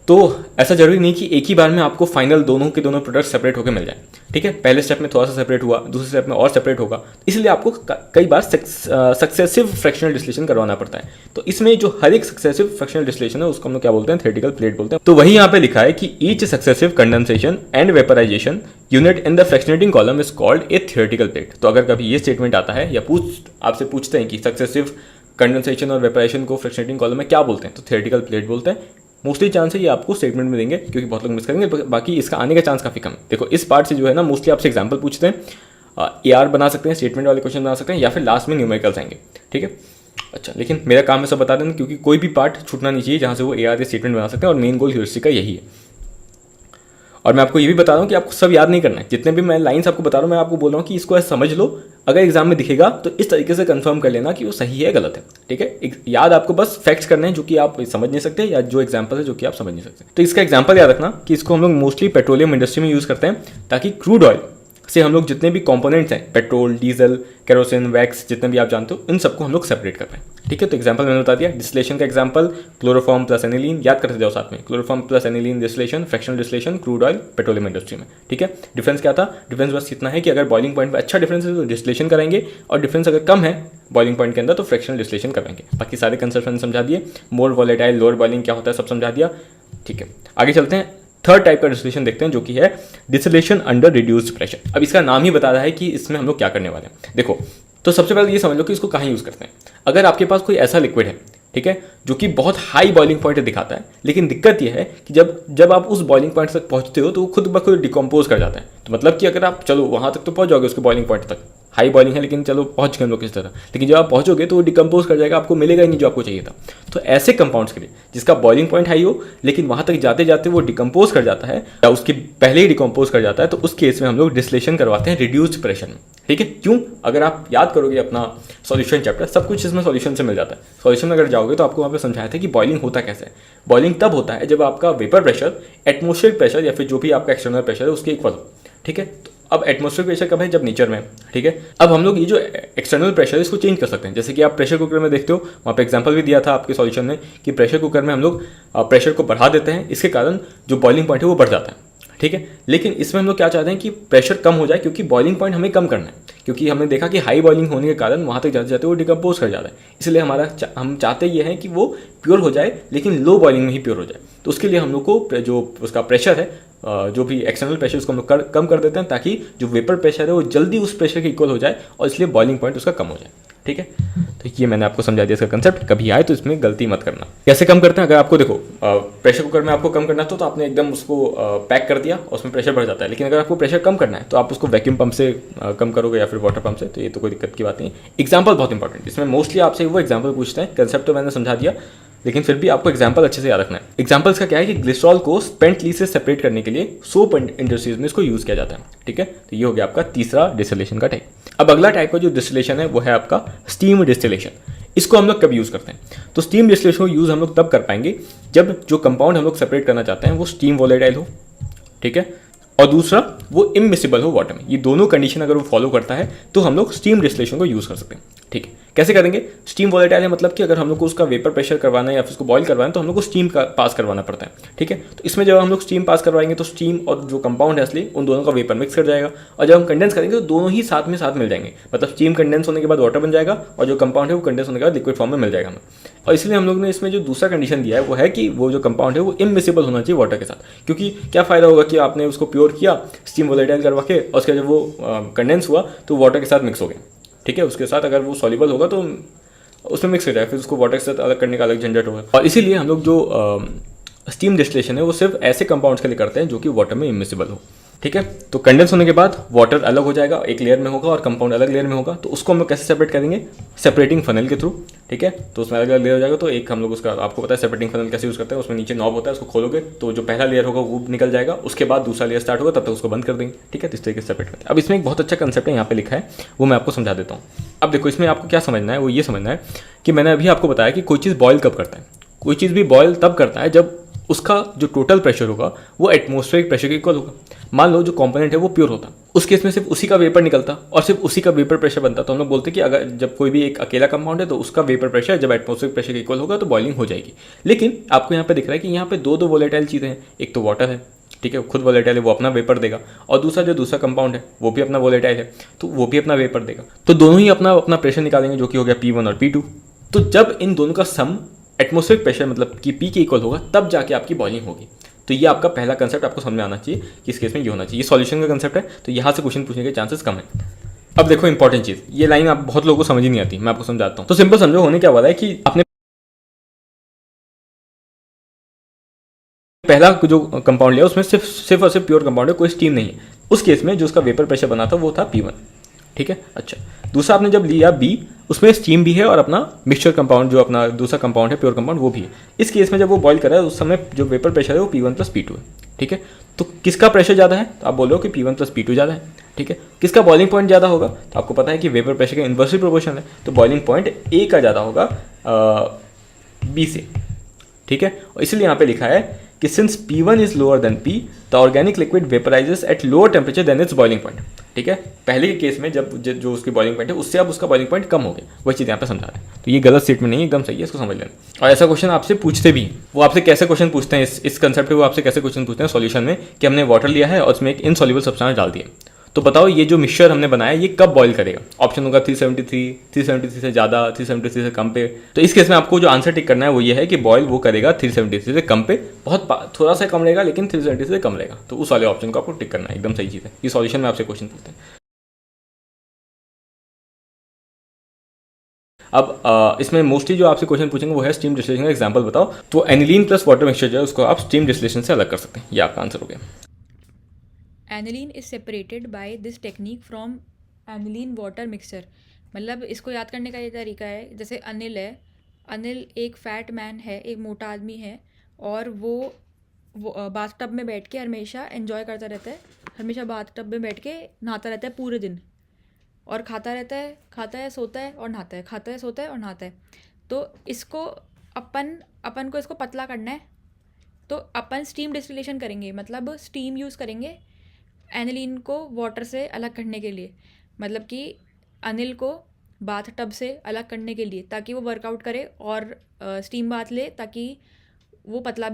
तो ऐसा जरूरी नहीं कि एक ही बार में आपको फाइनल दोनों के दोनों प्रोडक्ट सेपरेट होकर मिल जाए, ठीक है। पहले स्टेप में थोड़ा सा सेपरेट हुआ, दूसरे स्टेप में और सेपरेट होगा, इसलिए आपको कई बार सक्सेसिव फ्रैक्शनल डिस्टिलेशन करवाना पड़ता है। तो इसमें जो हर एक सक्सेसिव फ्रैक्शनल डिस्टिलेशन है उसको हम लोग क्या बोलते हैं, थ्योरेटिकल प्लेट बोलते हैं। तो वही यहाँ पे लिखा है कि each successive condensation and vaporisation unit in the fractionating column is called a theoretical plate. तो अगर कभी ये स्टेटमेंट आता है या आपसे पूछते हैं कि सक्सेसिव कंडेंसेशन और वेपराइजेशन को फ्रैक्शनेटिंग कॉलम में क्या बोलते हैं, तो थ्योरेटिकल प्लेट बोलते हैं। मोस्टली चांस है ये आपको स्टेटमेंट में देंगे क्योंकि बहुत लोग मिस करेंगे, बाकी इसका आने का चांस काफी कम है। देखो इस पार्ट से जो है ना मोस्टली आपसे एग्जांपल पूछते हैं, AR बना सकते हैं, स्टेटमेंट वाले क्वेश्चन बना सकते हैं, या फिर लास्ट में न्यूमेरिकल्स आएंगे, ठीक है। अच्छा, लेकिन मेरा काम है सब बता देना क्योंकि कोई भी पार्ट छूटना नहीं चाहिए जहाँ से वो AR या स्टेटमेंट बना सकते हैं, और मेन गोल ह्यूरिस्टिक का यही है। और मैं आपको ये भी बता रहा हूँ कि आपको सब याद नहीं करना है, जितने भी मैं लाइंस आपको बता रहा हूँ मैं आपको बोल रहा हूँ कि इसको ऐसे समझ लो, अगर एग्जाम में दिखेगा तो इस तरीके से कंफर्म कर लेना कि वो सही है गलत है, ठीक है। याद आपको बस फैक्ट्स करने हैं जो कि आप समझ नहीं सकते, या जो एग्जाम्पल है जो कि आप समझ नहीं सकते। तो इसका एग्जाम्पल याद रखना कि इसको हम लोग मोस्टली पेट्रोलियम इंडस्ट्री में यूज़ करते हैं, ताकि क्रूड ऑयल से हम लोग जितने भी कंपोनेंट्स हैं, पेट्रोल, डीजल, केरोसिन, वैक्स, जितने भी आप जानते हो, इन सबको हम लोग सेपरेट कर पाएं, ठीक है। तो एग्जांपल मैंने बता दिया, डिस्टिलेशन का एग्जांपल क्लोरोफॉर्म प्लस एनिलीन, याद करते जाओ साथ में, chloroform plus aniline distillation, fractional distillation, crude oil, petroleum industry में, ठीक है। डिफरेंस क्या था? डिफरेंस बस इतना है कि अगर बॉइलिंग पॉइंट पर अच्छा डिफरेंस है तो डिस्टिलेशन कराएंगे, और डिफरेंस अगर कम है बॉइलिंग पॉइंट के अंदर तो फ्रैक्शनल डिस्टिलेशन कराएंगे। बाकी सारे कंसेप्ट मैंने समझा दिए, मोर वॉलेटाइल, लोअर बॉइलिंग क्या होता है सब समझा दिया, ठीक है। आगे चलते हैं, थर्ड टाइप का डिस्टिलेशन देखते हैं जो कि है डिस्टिलेशन अंडर रिड्यूस्ड प्रेशर। अब इसका नाम ही बता रहा है कि इसमें हम लोग क्या करने वाले हैं। देखो, तो सबसे पहले ये समझ लो कि इसको कहाँ यूज़ करते हैं। अगर आपके पास कोई ऐसा लिक्विड है, ठीक है, जो कि बहुत हाई बॉइलिंग पॉइंट दिखाता है, लेकिन दिक्कत यह है कि जब आप उस बॉइलिंग पॉइंट तक पहुंचते हो तो वो खुद ब खुद डिकम्पोज कर जाता है। तो मतलब कि अगर आप चलो वहाँ तक तो पहुंच जाओगे उसके बॉइलिंग पॉइंट तक, हाई बॉइलिंग है लेकिन चलो पहुंच गए हम लोग किस तरह, लेकिन जब आप पहुंचोगे तो वो डिकम्पोज कर जाएगा, आपको मिलेगा ही नहीं जो आपको चाहिए था। तो ऐसे कंपाउंड्स के लिए जिसका बॉइलिंग पॉइंट हाई हो लेकिन वहाँ तक जाते जाते वो डिकम्पोज कर जाता है या उसके पहले ही डिकम्पोज कर जाता है, तो उस केस में हम लोग डिस्टिलेशन करवाते हैं रिड्यूस्ड प्रेशर में, ठीक है। क्यों? अगर आप याद करोगे अपना सॉल्यूशन चैप्टर, सब कुछ इसमें सॉल्यूशन से मिल जाता है। सॉल्यूशन में अगर जाओगे तो आपको वहाँ पे समझाया था कि बॉइलिंग होता कैसे है। बॉइलिंग तब होता है जब आपका वेपर प्रेशर एटमॉस्फेरिक प्रेशर या फिर जो भी आपका एक्सटर्नल प्रेशर है उसके इक्वल हो, ठीक है। तो अब एटमॉस्फेरिक प्रेशर कब है? जब नेचर में, ठीक है। अब हम लोग ये जो एक्सटर्नल प्रेशर है इसको चेंज कर सकते हैं, जैसे कि आप प्रेशर कुकर में देखते हो, वहाँ पे एग्जांपल भी दिया था आपके सॉल्यूशन में कि प्रेशर कुकर में हम लोग प्रेशर को बढ़ा देते हैं, इसके कारण जो बॉइलिंग पॉइंट है वो बढ़ जाता है, ठीक है। लेकिन इसमें हम लोग क्या चाहते हैं कि प्रेशर कम हो जाए, क्योंकि बॉइलिंग पॉइंट हमें कम करना है, क्योंकि हमने देखा कि हाई बॉइलिंग होने के कारण वहाँ तक जाते जाते वो डिकम्पोज कर जाता है। इसलिए हम चाहते ये हैं कि वो प्योर हो जाए लेकिन लो बॉइलिंग में ही प्योर हो जाए। तो उसके लिए हम लोग को जो उसका प्रेशर है, जो भी एक्सटर्नल प्रेशर उसको हम लोग कम कर देते हैं, ताकि जो वेपर प्रेशर है वो जल्दी उस प्रेशर के इक्वल हो जाए और इसलिए बॉइलिंग पॉइंट उसका कम हो जाए, ठीक है। तो ये मैंने आपको समझा दिया इसका कंसेप्ट, कभी आए तो इसमें गलती मत करना। कैसे कम करते हैं? अगर आपको देखो प्रेशर कुकर में आपको कम करना तो आपने एकदम उसको पैक कर दिया और उसमें प्रेशर बढ़ जाता है, लेकिन अगर आपको प्रेशर कम करना है तो आप उसको वैक्यूम पंप से कम करोगे या फिर वाटर पंप से, तो ये तो कोई दिक्कत की बात नहीं है। एग्जाम्पल बहुत इंपॉर्टेंट, इसमें मोस्टली आपसे वो एग्जाम्पल पूछते हैं, कंसेप्ट तो मैंने समझा दिया लेकिन फिर भी आपको एग्जाम्पल अच्छे से याद रखना है। एग्जाम्पल्स का क्या है कि ग्लिसरॉल को स्पेंट ली से सेपरेट करने के लिए सोप इंडस्ट्रीज में इसको यूज किया जाता है, ठीक है। तो ये हो गया आपका तीसरा डिस्टिलेशन का टाइप। अब अगला टाइप का जो डिस्टिलेशन है वो है आपका स्टीम डिस्टिलेशन। इसको हम लोग कब यूज़ करते हैं? तो स्टीम डिस्टिलेशन को यूज़ हम लोग तब कर पाएंगे जब जो कंपाउंड हम लोग सेपरेट करना चाहते हैं वो स्टीम वोलेटाइल हो, ठीक है, और दूसरा वो इमिसिबल हो वाटर में। ये दोनों कंडीशन अगर वो फॉलो करता है तो हम लोग स्टीम डिस्टिलेशन को यूज़ कर सकते हैं, ठीक है। कैसे करेंगे? स्टीम वोलेटाइल है मतलब कि अगर हम लोग को उसका वेपर प्रेशर करवाना है या फिर उसको बॉईल करवाना है तो हम लोग को स्टीम का पास करवाना पड़ता है, ठीक है। तो इसमें जब हम लोग स्टीम पास करवाएंगे तो स्टीम और जो कंपाउंड है असली उन दोनों का वेपर मिक्स कर जाएगा, और जब हम कंडेंस करेंगे तो दोनों ही साथ मिल जाएंगे, मतलब स्टीम कंडेंस होने के बाद वाटर बन जाएगा और जो कंपाउंड है वो कंडेंस होने के बाद लिक्विड फॉर्म में मिल जाएगा हमें। और इसलिए हम लोग ने इसमें जो दूसरा कंडीशन दिया है वो है कि वो जो कंपाउंड है वो इमिसिबल होना चाहिए वाटर के साथ, क्योंकि क्या फ़ायदा होगा कि आपने उसको प्योर किया स्टीम वोलेटाइल करवा के और उसका जब वो कंडेंस हुआ तो वाटर के साथ मिक्स हो गया, ठीक है। उसके साथ अगर वो सॉल्युबल होगा तो उसमें मिक्स हो जाए, फिर उसको वाटर के साथ अलग करने का अलग झंझट होगा। और इसीलिए हम लोग जो स्टीम डिस्टिलेशन है वो सिर्फ ऐसे कंपाउंड्स के लिए करते हैं जो कि वाटर में इमिसिबल हो, ठीक है। तो कंडेंस होने के बाद वाटर अलग हो जाएगा, एक लेयर में होगा और कंपाउंड अलग लेयर में होगा। तो उसको हम लोग कैसे सेपरेट करेंगे? सेपरेटिंग फनल के थ्रू, ठीक है। तो उसमें अलग अलग लेयर हो जाएगा। तो एक हम लोग उसका, आपको पता है सेपरेटिंग फनल कैसे यूज़ करते हैं, उसमें नीचे नॉब होता है, उसको खोलोगे तो जो पहला लेयर होगा वो निकल जाएगा, उसके बाद दूसरा लेयर स्टार्ट होगा, तब तक उसको बंद कर देंगे, ठीक है। तो इस तरीके से सेपरेट करते हैं। अब इसमें एक बहुत अच्छा कंसेप्ट है यहाँ पे लिखा है, वो मैं आपको समझा देता हूँ। अब देखो, इसमें आपको क्या समझना है, वो ये समझना है कि मैंने अभी आपको बताया कि कोई चीज़ बॉयल कब करता है। कोई चीज़ भी बॉयल तब करता है जब उसका जो टोटल प्रेशर होगा वो एटमॉस्फेरिक प्रेशर के इक्वल होगा। मान लो जो कंपोनेंट है वो प्योर होता, उस केस में सिर्फ उसी का वेपर निकलता और सिर्फ उसी का वेपर प्रेशर बनता, तो हम लोग बोलते हैं कि अगर जब कोई भी एक अकेला कंपाउंड है तो उसका वेपर प्रेशर जब एटमॉस्फेरिक प्रेशर के इक्वल होगा तो बॉइलिंग हो जाएगी। लेकिन आपको यहाँ पे दिख रहा है कि यहाँ पे दो वोलेटाइल चीज़ें हैं, एक तो वाटर है, ठीक है, खुद वोलेटाइल है, वो अपना वेपर देगा, और दूसरा जो दूसरा कंपाउंड है वो भी अपना वोलेटाइल है तो वो भी अपना वेपर देगा। तो दोनों ही अपना अपना प्रेशर निकालेंगे जो कि हो गया P1 और P2। तो जब इन दोनों का सम एटमॉस्फेरिक प्रेशर मतलब कि P के इक्वल होगा तब जाके आपकी बॉइलिंग होगी। तो ये आपका पहला कंसेप्ट आपको समझ में आना चाहिए कि इस केस में ये होना चाहिए। ये सॉल्यूशन का कंसेप्ट है, तो यहाँ से क्वेश्चन पूछने के चांसेस कम है। अब देखो इंपॉर्टेंट चीज़, ये लाइन आप बहुत लोगों को समझ ही नहीं आती, मैं आपको समझाता हूँ। तो सिंपल समझो, होने क्या वाला है कि आपने पहला जो कंपाउंड लिया उसमें सिर्फ और सिर्फ प्योर कंपाउंड है, कोई स्टीम नहीं है। उस केस में जो उसका वेपर प्रेशर बना था वो था P1, ठीक है। अच्छा, दूसरा आपने जब लिया B, उसमें स्टीम भी है और अपना मिक्सचर कंपाउंड जो अपना दूसरा कंपाउंड है प्योर कंपाउंड वो भी है। इस केस में जब वो बॉईल कर रहा है उस समय जो वेपर प्रेशर है वो P1 प्लस P2 है, ठीक है। तो किसका प्रेशर ज़्यादा है, तो आप बोलो कि P1 प्लस P2 ज़्यादा है, ठीक है। किसका बॉइलिंग पॉइंट ज़्यादा होगा, तो आपको पता है कि वेपर प्रेशर का इन्वर्सली प्रोपोर्शनल है, तो बॉइलिंग पॉइंट A का ज़्यादा होगा B से, ठीक है। और इसलिए यहाँ पे लिखा है कि since P1 is lower than P, the organic liquid vaporises at lower temperature than its boiling point, ठीक है। पहले के केस में जब जो उसकी बॉइलिंग पॉइंट है उससे अब उसका बॉइलिंग पॉइंट कम हो गया, वही चीज़ यहाँ पे समझा रहे हैं। तो ये गलत स्टेटमेंट नहीं है, एकदम सही है, इसको समझ लेना। और ऐसा क्वेश्चन आपसे पूछते भी, वो आपसे कैसे क्वेश्चन पूछते हैं इस कंसेप्ट पे, वो आपसे कैसे क्वेश्चन पूछते हैं सॉल्यूशन में कि हमने वाटर लिया है और उसमें एक इनसॉल्युबल सब्सटेंस डाल दिया, तो बताओ ये जो मिक्सचर हमने बनाया ये कब बॉईल करेगा। ऑप्शन होगा 373 से ज़्यादा, 373 से कम पे। तो इस केस में आपको जो आंसर टिक करना है वो ये है कि बॉईल वो करेगा 373 से कम पे, बहुत थोड़ा सा कम रहेगा लेकिन 373 से कम रहेगा, तो उस वाले ऑप्शन को आपको टिक करना है, एकदम सही चीज़ है। ये सॉल्यूशन में आपसे क्वेश्चन पूछते हैं। अब इसमें मोस्टली जो आपसे क्वेश्चन पूछेंगे वो है स्टीम डिस्टिलेशन का एग्जांपल बताओ, तो एनिलीन प्लस वाटर मिक्सचर जो है उसको आप स्टीम डिस्टिलेशन से अलग कर सकते हैं, ये आपका आंसर हो गया। Aniline is separated by this technique from aniline water mixture. मतलब इसको याद करने का ये तरीका है, जैसे अनिल है, अनिल एक फैट मैन है, एक मोटा आदमी है, और वो बाथटब में बैठ के हमेशा एंजॉय करता रहता है, हमेशा बाथटब में बैठ के नहाता रहता है पूरे दिन, और खाता है, सोता है और नहाता है, खाता है, सोता है और नहाता है। तो इसको अपन को इसको पतला करना है, तो अपन स्टीम डिस्टिलेशन करेंगे, मतलब स्टीम यूज़ करेंगे एनिलीन को वाटर से अलग करने के लिए, मतलब कि अनिल को बाथ टब से अलग करने के लिए, ताकि वो वर्कआउट करे और स्टीम बाथ ले ताकि वो पतला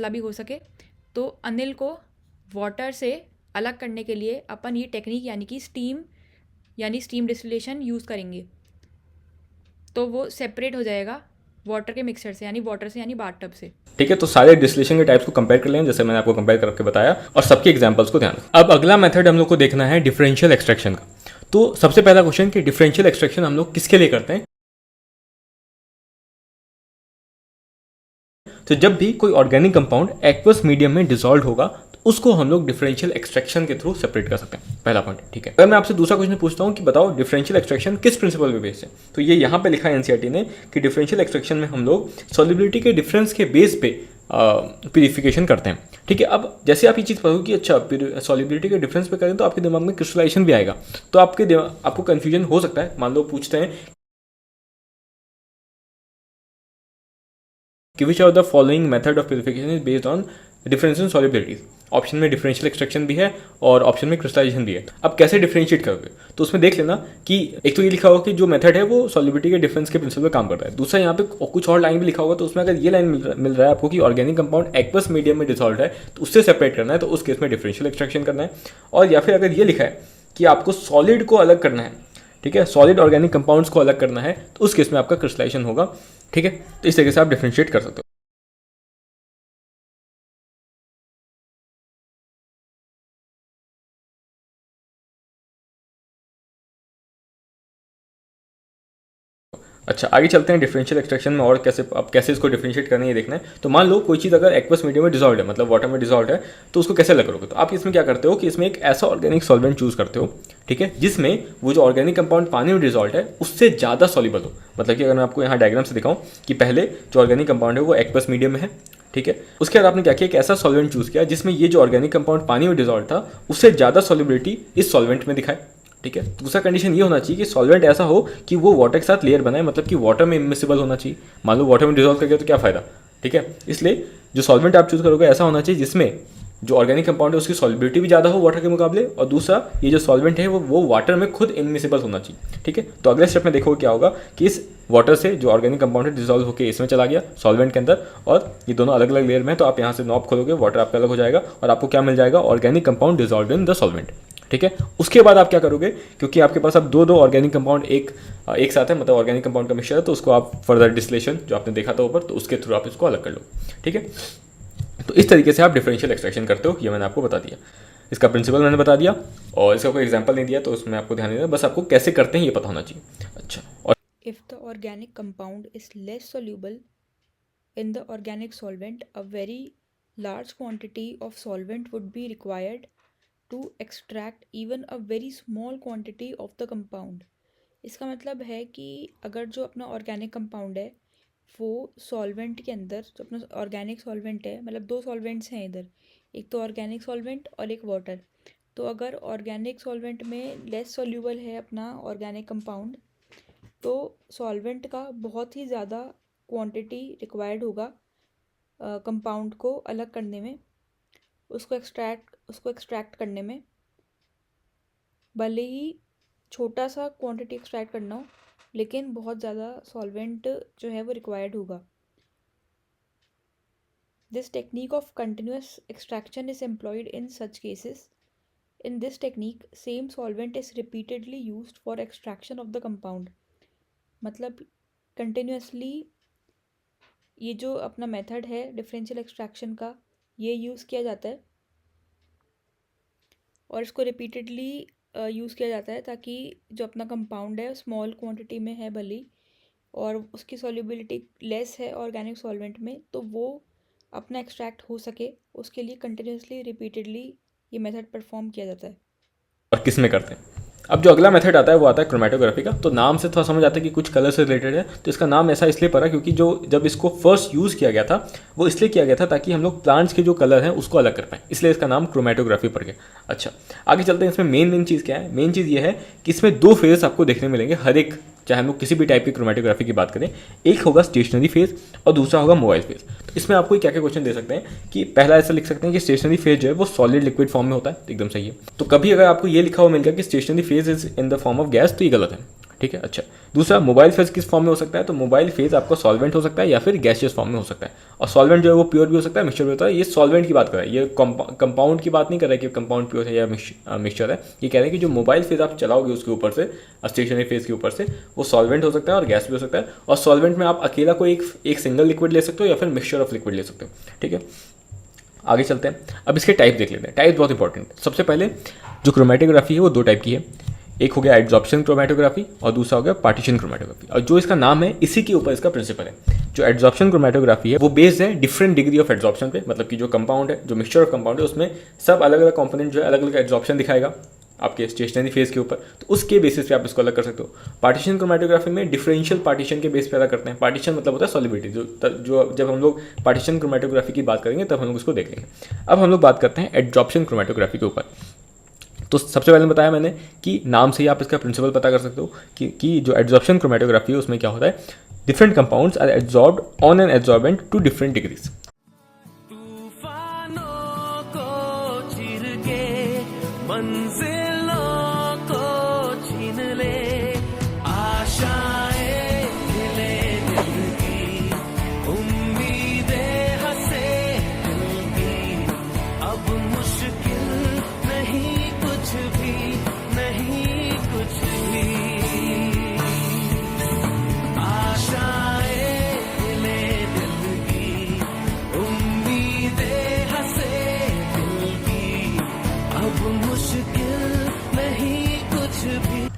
भी हो सके। तो अनिल को वाटर से अलग करने के लिए अपन ये टेक्निक यानी स्टीम डिस्टिलेशन यूज़ करेंगे, तो वो सेपरेट हो जाएगा वाटर के मिक्सचर से, यानी बाथ टब से। ठीक है, तो सारे डिस्टिलेशन के टाइप्स को कंपेयर कर लें जैसे मैंने आपको कंपेयर करके बताया, और सबके एग्जांपल्स को ध्यान रखें। अब अगला मेथड हम लोग को देखना है डिफरेंशियल एक्सट्रैक्शन का। तो सबसे पहला क्वेश्चन कि डिफरेंशियल एक्सट्रैक्शन हम लोग किसके लिए करते हैं। तो जब भी कोई ऑर्गेनिक कंपाउंड एक्वस मीडियम में डिसॉल्व होगा तो उसको हम लोग डिफरेंशियल एक्सट्रैक्शन के थ्रू सेपरेट कर सकते हैं, पहला पॉइंट। ठीक है, अगर मैं आपसे दूसरा क्वेश्चन पूछता हूं कि बताओ डिफरेंशियल एक्सट्रैक्शन किस प्रिंसिपल पे बेस्ड है, तो ये यहाँ पे लिखा है एनसीईआरटी ने कि डिफरेंशियल एक्सट्रैक्शन में हम लोग सॉल्युबिलिटी के डिफरेंस के बेस पे प्यूरिफिकेशन करते हैं। ठीक है, अब जैसे आप ये चीज़ पढ़ो कि अच्छा सॉल्युबिलिटी के डिफरेंस पे करें तो आपके दिमाग में क्रिस्टलाइजेशन भी आएगा, तो आपको कन्फ्यूजन हो सकता है। मान लो पूछते हैं कि which are the following method of purification is based on difference in solubilities. Option में डिफरेंशियल एक्सट्रैक्शन भी है और ऑप्शन में क्रिस्टलाइजेशन भी है। अब कैसे डिफरेंशिएट करोगे, तो उसमें देख लेना कि एक तो ये लिखा होगा कि जो मेथड है वो सॉल्युबिलिटी के डिफरेंस के प्रिंसिपल पे काम करता है। दूसरा यहाँ पे कुछ और लाइन भी लिखा होगा, तो उसमें अगर ये लाइन मिल रहा है आपको कि ऑर्गेनिक कंपाउंड एक्वस मीडियम में डिसॉल्व है तो उससे सेपरेट करना है, तो उस केस में डिफरेंशियल एक्सट्रैक्शन करना है। और या फिर अगर ये लिखा है कि आपको सॉलिड को अलग करना है, ठीक है, सॉलिड ऑर्गेनिक कंपाउंड्स को अलग करना है, तो उस केस में आपका क्रिस्टलाइजेशन होगा। ठीक है, तो इस तरीके से आप डिफरेंशिएट कर सकते हो। अच्छा, आगे चलते हैं डिफरेंशियल एक्सट्रैक्शन में और कैसे इसको डिफरेंशिएट करना है ये देखना है। तो मान लो कोई चीज़ अगर एक्वस मीडियम में डिसॉल्व है, मतलब वाटर में डिसॉल्व है, तो उसको कैसे अलग करोगे। तो आप इसमें क्या करते हो कि इसमें एक ऐसा ऑर्गेनिक सॉल्वेंट चूज करते हो, ठीक है, जिसमें वो जो ऑर्गेनिक कंपाउंड पानी में डिसॉल्व है उससे ज़्यादा सॉल्युबल हो। मतलब कि अगर मैं आपको यहाँ डायग्राम से दिखाऊँ कि पहले जो ऑर्गेनिक कंपाउंड है वो एक्वस मीडियम में है, ठीक है, उसके बाद आपने क्या किया, एक ऐसा सॉल्वेंट चूज किया जिसमें ये जो ऑर्गेनिक कंपाउंड पानी में डिसॉल्व था उससे ज़्यादा सॉल्युबिलिटी इस सॉल्वेंट में दिखाए। ठीक है, दूसरा कंडीशन ये होना चाहिए कि सॉल्वेंट ऐसा हो कि वो वाटर के साथ लेयर बनाए, मतलब कि वाटर में इमिसिबल होना चाहिए। मान लो वाटर में डिसॉल्व कर गया तो क्या फायदा, ठीक है। इसलिए जो सॉल्वेंट आप चूज करोगे ऐसा होना चाहिए जिसमें जो ऑर्गेनिक कंपाउंड है उसकी सॉल्युबिलिटी भी ज़्यादा हो वाटर के मुकाबले, और दूसरा ये जो सॉल्वेंट है वो वाटर में खुद इमिसिबल होना चाहिए, ठीक है। तो अगले स्टेप में देखोगे क्या होगा कि इस वाटर से जो ऑर्गेनिक कंपाउंड है डिजॉल्व होकर इसमें चला गया सॉल्वेंट के अंदर, और ये दोनों अलग अलग लेयर में है, तो आप यहाँ से नॉब खोलोगे, वाटर आपका अलग हो जाएगा और आपको क्या मिल जाएगा, organic compound dissolve in the solvent, ठीक है। उसके बाद आप क्या करोगे, क्योंकि आपके पास अब दो ऑर्गेनिक कंपाउंड एक साथ है, मतलब ऑर्गेनिक कंपाउंड का मिक्सचर है, तो उसको आप फर्दर डिस्टिलेशन जो आपने देखा था ऊपर, तो उसके थ्रू आप इसको अलग कर लो, ठीक है। तो इस तरीके से आप डिफरेंशियल एक्सट्रैक्शन करते हो, ये मैंने आपको बता दिया। इसका प्रिंसिपल मैंने बता दिया और इसका कोई एग्जांपल नहीं दिया, तो उसमें आपको ध्यान देना, बस आपको कैसे करते हैं ये पता होना चाहिए। अच्छा, और If the organic compound is less soluble in the organic solvent, a very large quantity of solvent would be required to extract even a very small quantity of the compound. इसका मतलब है कि अगर जो अपना ऑर्गेनिक कंपाउंड है वो solvent के अंदर, जो अपना ऑर्गेनिक सॉल्वेंट है, मतलब दो सॉल्वेंट्स हैं इधर, एक तो ऑर्गेनिक सॉल्वेंट और एक वाटर, तो अगर ऑर्गेनिक सॉल्वेंट में लेस सॉल्यूबल है अपना ऑर्गेनिक कंपाउंड, तो सॉल्वेंट का बहुत ही ज़्यादा क्वांटिटी रिक्वायर्ड होगा कंपाउंड को अलग करने में, उसको एक्सट्रैक्ट करने में, भले ही छोटा सा क्वांटिटी एक्सट्रैक्ट करना हो, लेकिन बहुत ज़्यादा सॉल्वेंट जो है वो रिक्वायर्ड होगा। This technique of continuous extraction is employed in such cases. In this technique same solvent is repeatedly used for extraction of the compound. मतलब कंटिन्यूसली ये जो अपना मेथड है डिफरेंशियल एक्सट्रैक्शन का, ये यूज़ किया जाता है और इसको रिपीटेडली यूज़ किया जाता है ताकि जो अपना कंपाउंड है स्मॉल क्वांटिटी में है भली और उसकी सॉल्युबिलिटी लेस है ऑर्गेनिक सॉल्वेंट में, तो वो अपना एक्सट्रैक्ट हो सके, उसके लिए कंटिन्यूसली रिपीटेडली ये मेथड परफॉर्म किया जाता है। और किस में करते हैं। अब जो अगला मेथड आता है वो आता है क्रोमेटोग्राफी का। तो नाम से थोड़ा समझ आता है कि कुछ कलर से रिलेटेड है, तो इसका नाम ऐसा इसलिए पड़ा क्योंकि जब इसको फर्स्ट यूज़ किया गया था वो इसलिए किया गया था ताकि हम लोग प्लांट्स के जो कलर हैं उसको अलग कर पाएँ, इसलिए इसका नाम क्रोमेटोग्राफी पड़ गया। अच्छा, आगे चलते हैं। इसमें मेन चीज़ क्या है? मेन चीज़ ये है कि इसमें दो फेज आपको देखने मिलेंगे हर एक, चाहे हम लोग किसी भी टाइप की क्रोमेटोग्राफी की बात करें। एक होगा स्टेशनरी फेज और दूसरा होगा मोबाइल फेज। तो इसमें आपको क्या क्या क्वेश्चन दे सकते हैं कि पहला ऐसा लिख सकते हैं कि स्टेशनरी फेज जो है वो सॉलिड लिक्विड फॉर्म में होता है, तो एकदम सही है। तो कभी अगर आपको ये लिखा हुआ मिल गया कि stationary phase is in the form of gas, तो ये गलत है, ठीक है। अच्छा, दूसरा मोबाइल फेज किस फॉर्म में हो सकता है? तो मोबाइल फेज आपका सॉल्वेंट हो सकता है या फिर गैसियस फॉर्म में हो सकता है, और सॉल्वेंट जो है वो प्योर भी हो सकता है, मिक्सचर भी होता है। ये सॉल्वेंट की बात कर रहा है, ये कंपाउंड की बात नहीं कर रहा है कि कंपाउंड प्योर है या मिक्सचर है। ये कह रहे हैं कि जो मोबाइल फेज आप चलाओगे उसके ऊपर से, स्टेशनरी फेज के ऊपर से, वो सॉल्वेंट हो सकता है और गैस भी हो सकता है। और सॉल्वेंट में आप अकेला कोई एक सिंगल लिक्विड ले सकते हो या फिर मिक्सचर ऑफ लिक्विड ले सकते हो, ठीक है। आगे चलते हैं, अब इसके टाइप देख लेते हैं। टाइप बहुत इंपॉर्टेंट। सबसे पहले जो क्रोमेटोग्राफी है वो दो टाइप की है, एक हो गया एड्जॉर्प्शन क्रोमेटोग्राफी और दूसरा हो गया पार्टीशन क्रोमेटोग्राफी। और जो इसका नाम है इसी के ऊपर इसका प्रिंसिपल है। जो एड्जॉर्प्शन क्रोमेटोग्राफी है वो बेस्ड है डिफरेंट डिग्री ऑफ एड्जॉर्प्शन पे, मतलब कि जो कंपाउंड है, जो मिक्सचर ऑफ कंपाउंड है, उसमें सब अलग अलग कंपोनेंट जो है अलग अलग एड्जॉर्प्शन दिखाएगा आपके स्टेशनरी फेज के ऊपर, तो उसके बेसिस पे आप इसको अलग कर सकते हो। पार्टीशन क्रोमेटोग्राफी में डिफरेंशियल पार्टीशन के बेस पे अलग करते हैं। पार्टीशन मतलब होता है सॉलिबिलिटी, जो जब हम लोग पार्टीशन क्रोमेटोग्राफी की बात करेंगे तब हम लोग उसको देख लेंगे। अब हम लोग बात करते हैं एड्जॉर्प्शन क्रोमेटोग्राफी के ऊपर। तो सबसे पहले बताया मैंने कि नाम से ही आप इसका प्रिंसिपल पता कर सकते हो कि जो एड्जॉर्प्शन क्रोमेटोग्राफी है उसमें क्या होता है, different compounds are absorbed on an absorbent to different degrees.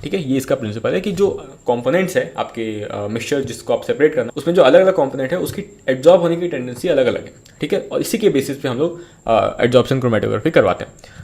ठीक है, ये इसका प्रिंसिपल है कि जो कंपोनेंट्स है आपके मिक्सचर जिसको आप सेपरेट करना, उसमें जो अलग अलग कंपोनेंट है उसकी एब्जॉर्ब होने की टेंडेंसी अलग अलग है, ठीक है। और इसी के बेसिस पे हम लोग एब्जॉर्प्शन क्रोमेटोग्राफी करवाते हैं।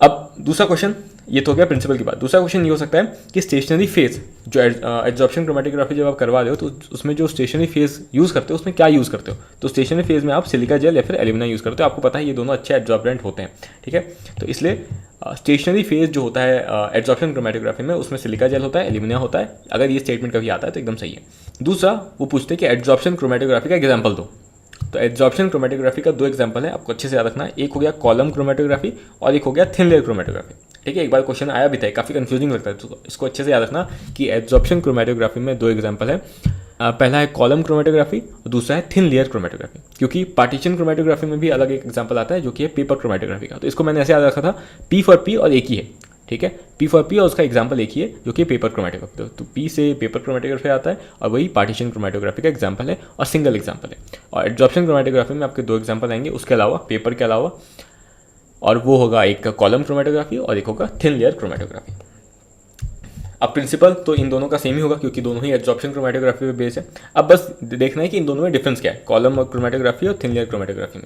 अब दूसरा क्वेश्चन, ये तो हो गया प्रिंसिपल की बात। दूसरा क्वेश्चन ये हो सकता है कि स्टेशनरी फेज जो एब्जॉर्प्शन क्रोमेटोग्राफी जब आप करवा रहे हो तो उसमें जो स्टेशनरी फेज यूज़ करते हो उसमें क्या यूज़ करते हो? तो स्टेशनरी फेज में आप सिलिका जेल या फिर एल्यूमिना यूज़ करते हो। आपको पता है ये दोनों अच्छे एब्जॉर्बेंट होते हैं, ठीक है। तो इसलिए स्टेशनरी फेज जो होता है एब्जॉर्प्शन क्रोमेटोग्राफी में, उसमें सिलिका जेल होता है, एल्यूमिना होता है। अगर ये स्टेटमेंट कभी आता है तो एकदम सही है। दूसरा वो पूछते हैं कि एब्जॉर्प्शन क्रोमेटोग्राफी का एग्जाम्पल दो। तो एब्जॉर्प्शन क्रोमेटोग्राफी का दो एग्जांपल है, आपको अच्छे से याद रखना है। एक हो गया कॉलम क्रोमेटोग्राफी और एक हो गया थिन लेयर क्रोमेटोग्राफी। ठीक है, एक बार क्वेश्चन आया भी था, काफ़ी कंफ्यूजिंग लगता है, तो इसको अच्छे से याद रखना कि एब्जॉर्प्शन क्रोमेटोग्राफी में दो एग्जाम्पल है। पहला है कॉलम क्रोमेटोग्राफी और दूसरा है थिन लेयर क्रोमेटोग्राफी। क्योंकि पार्टीशन क्रोमेटोग्राफी में भी अलग एक एग्जांपल आता है जो कि है पेपर क्रोमेटोग्राफी का। तो इसको मैंने ऐसे याद रखा था, P फॉर P और एक ही है। ठीक है, P फॉर P और उसका एग्जाम्पल एक ही है जो कि पेपर क्रोमेटोग्राफी। तो P से पेपर क्रोमेटोग्राफी आता है और वही पार्टीशन क्रोमेटोग्राफी का एग्जाम्पल है और सिंगल एग्जाम्पल है। और एब्जॉर्प्शन क्रोमेटोग्राफी में आपके दो एग्जाम्पल आएंगे उसके अलावा, पेपर के अलावा, और वो होगा एक कॉलम क्रोमेटोग्राफी और एक होगा थिन लेयर क्रोमेटोग्राफी। अब प्रिंसिपल तो इन दोनों का सेम ही होगा क्योंकि दोनों ही एब्जॉर्प्शन क्रोमेटोग्राफी पे बेस है। अब बस देखना है कि इन दोनों में डिफरेंस क्या है, कॉलम क्रोमेटोग्राफी और थिन लेयर क्रोमेटोग्राफी में।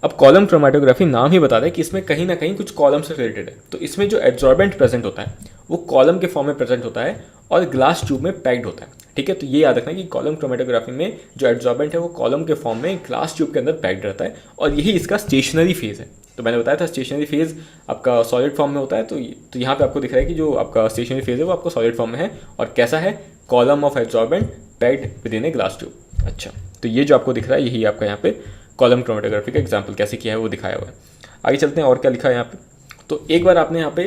अब कॉलम क्रोमेटोग्राफी नाम ही बताता है कि इसमें कहीं ना कहीं कुछ कॉलम से रिलेटेड है। तो इसमें जो एब्जॉर्बेंट प्रेजेंट होता है वो कॉलम के फॉर्म में प्रेजेंट होता है और ग्लास ट्यूब में पैक्ड होता है। ठीक है, तो ये याद रखना कि कॉलम क्रोमेटोग्राफी में जो एब्जॉर्बेंट है वो कॉलम के फॉर्म में ग्लास ट्यूब के अंदर पैक्ड रहता है और यही इसका स्टेशनरी फेज है। तो मैंने बताया था स्टेशनरी फेज आपका सॉलिड फॉर्म में होता है। तो यहाँ पे आपको दिख रहा है कि जो आपका स्टेशनरी फेज है वो आपका सॉलिड फॉर्म में है और कैसा है, column of absorbent packed with in a glass tube. अच्छा, तो ये जो आपको दिख रहा है यही आपका यहाँ पे कॉलम क्रोमेटोग्राफी का एग्जाम्पल कैसे किया है वो दिखाया हुआ है। आगे चलते हैं और क्या लिखा है यहाँ पे। तो एक बार आपने यहाँ पे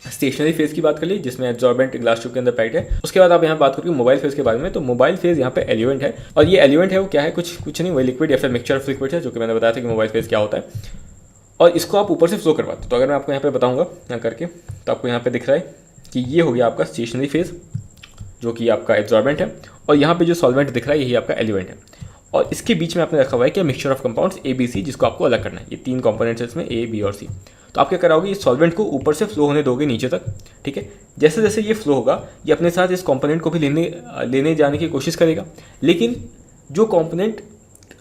स्टेशनरी फेज की बात कर ली जिसमें एब्जॉर्बेंट ग्लास ट्यूब के अंदर पैक्ड है। उसके बाद आप यहाँ बात करोगे मोबाइल फेज के बारे में। तो मोबाइल फेज यहाँ पे एलिमेंट है और ये एलिमेंट है वो क्या है, कुछ नहीं, वही लिक्विड या फिर मिक्सचर ऑफ लिक्विड है, जो कि मैंने बताया था कि मोबाइल फेज क्या होता है। और इसको आप ऊपर से फ्लो करवाते हो। तो अगर मैं आपको यहाँ पे बताऊँगा यहाँ करके, तो आपको यहाँ पे दिख रहा है कि ये हो गया आपका स्टेशनरी फेज जो कि आपका एब्जॉर्बेंट है और यहाँ पे जो सॉल्वेंट दिख रहा है यही आपका एलिमेंट है। और इसके बीच में आपने रखा हुआ है क्या, मिक्सचर ऑफ कंपाउंड्स ABC, जिसको आपको अलग करना है। ये तीन कंपोनेंट्स है इसमें, A, B और C। तो आप क्या कराओगे, इस सॉल्वेंट को ऊपर से फ्लो होने दोगे नीचे तक। ठीक है, जैसे जैसे ये फ्लो होगा ये अपने साथ इस कंपोनेंट को भी लेने जाने की कोशिश करेगा, लेकिन जो कंपोनेंट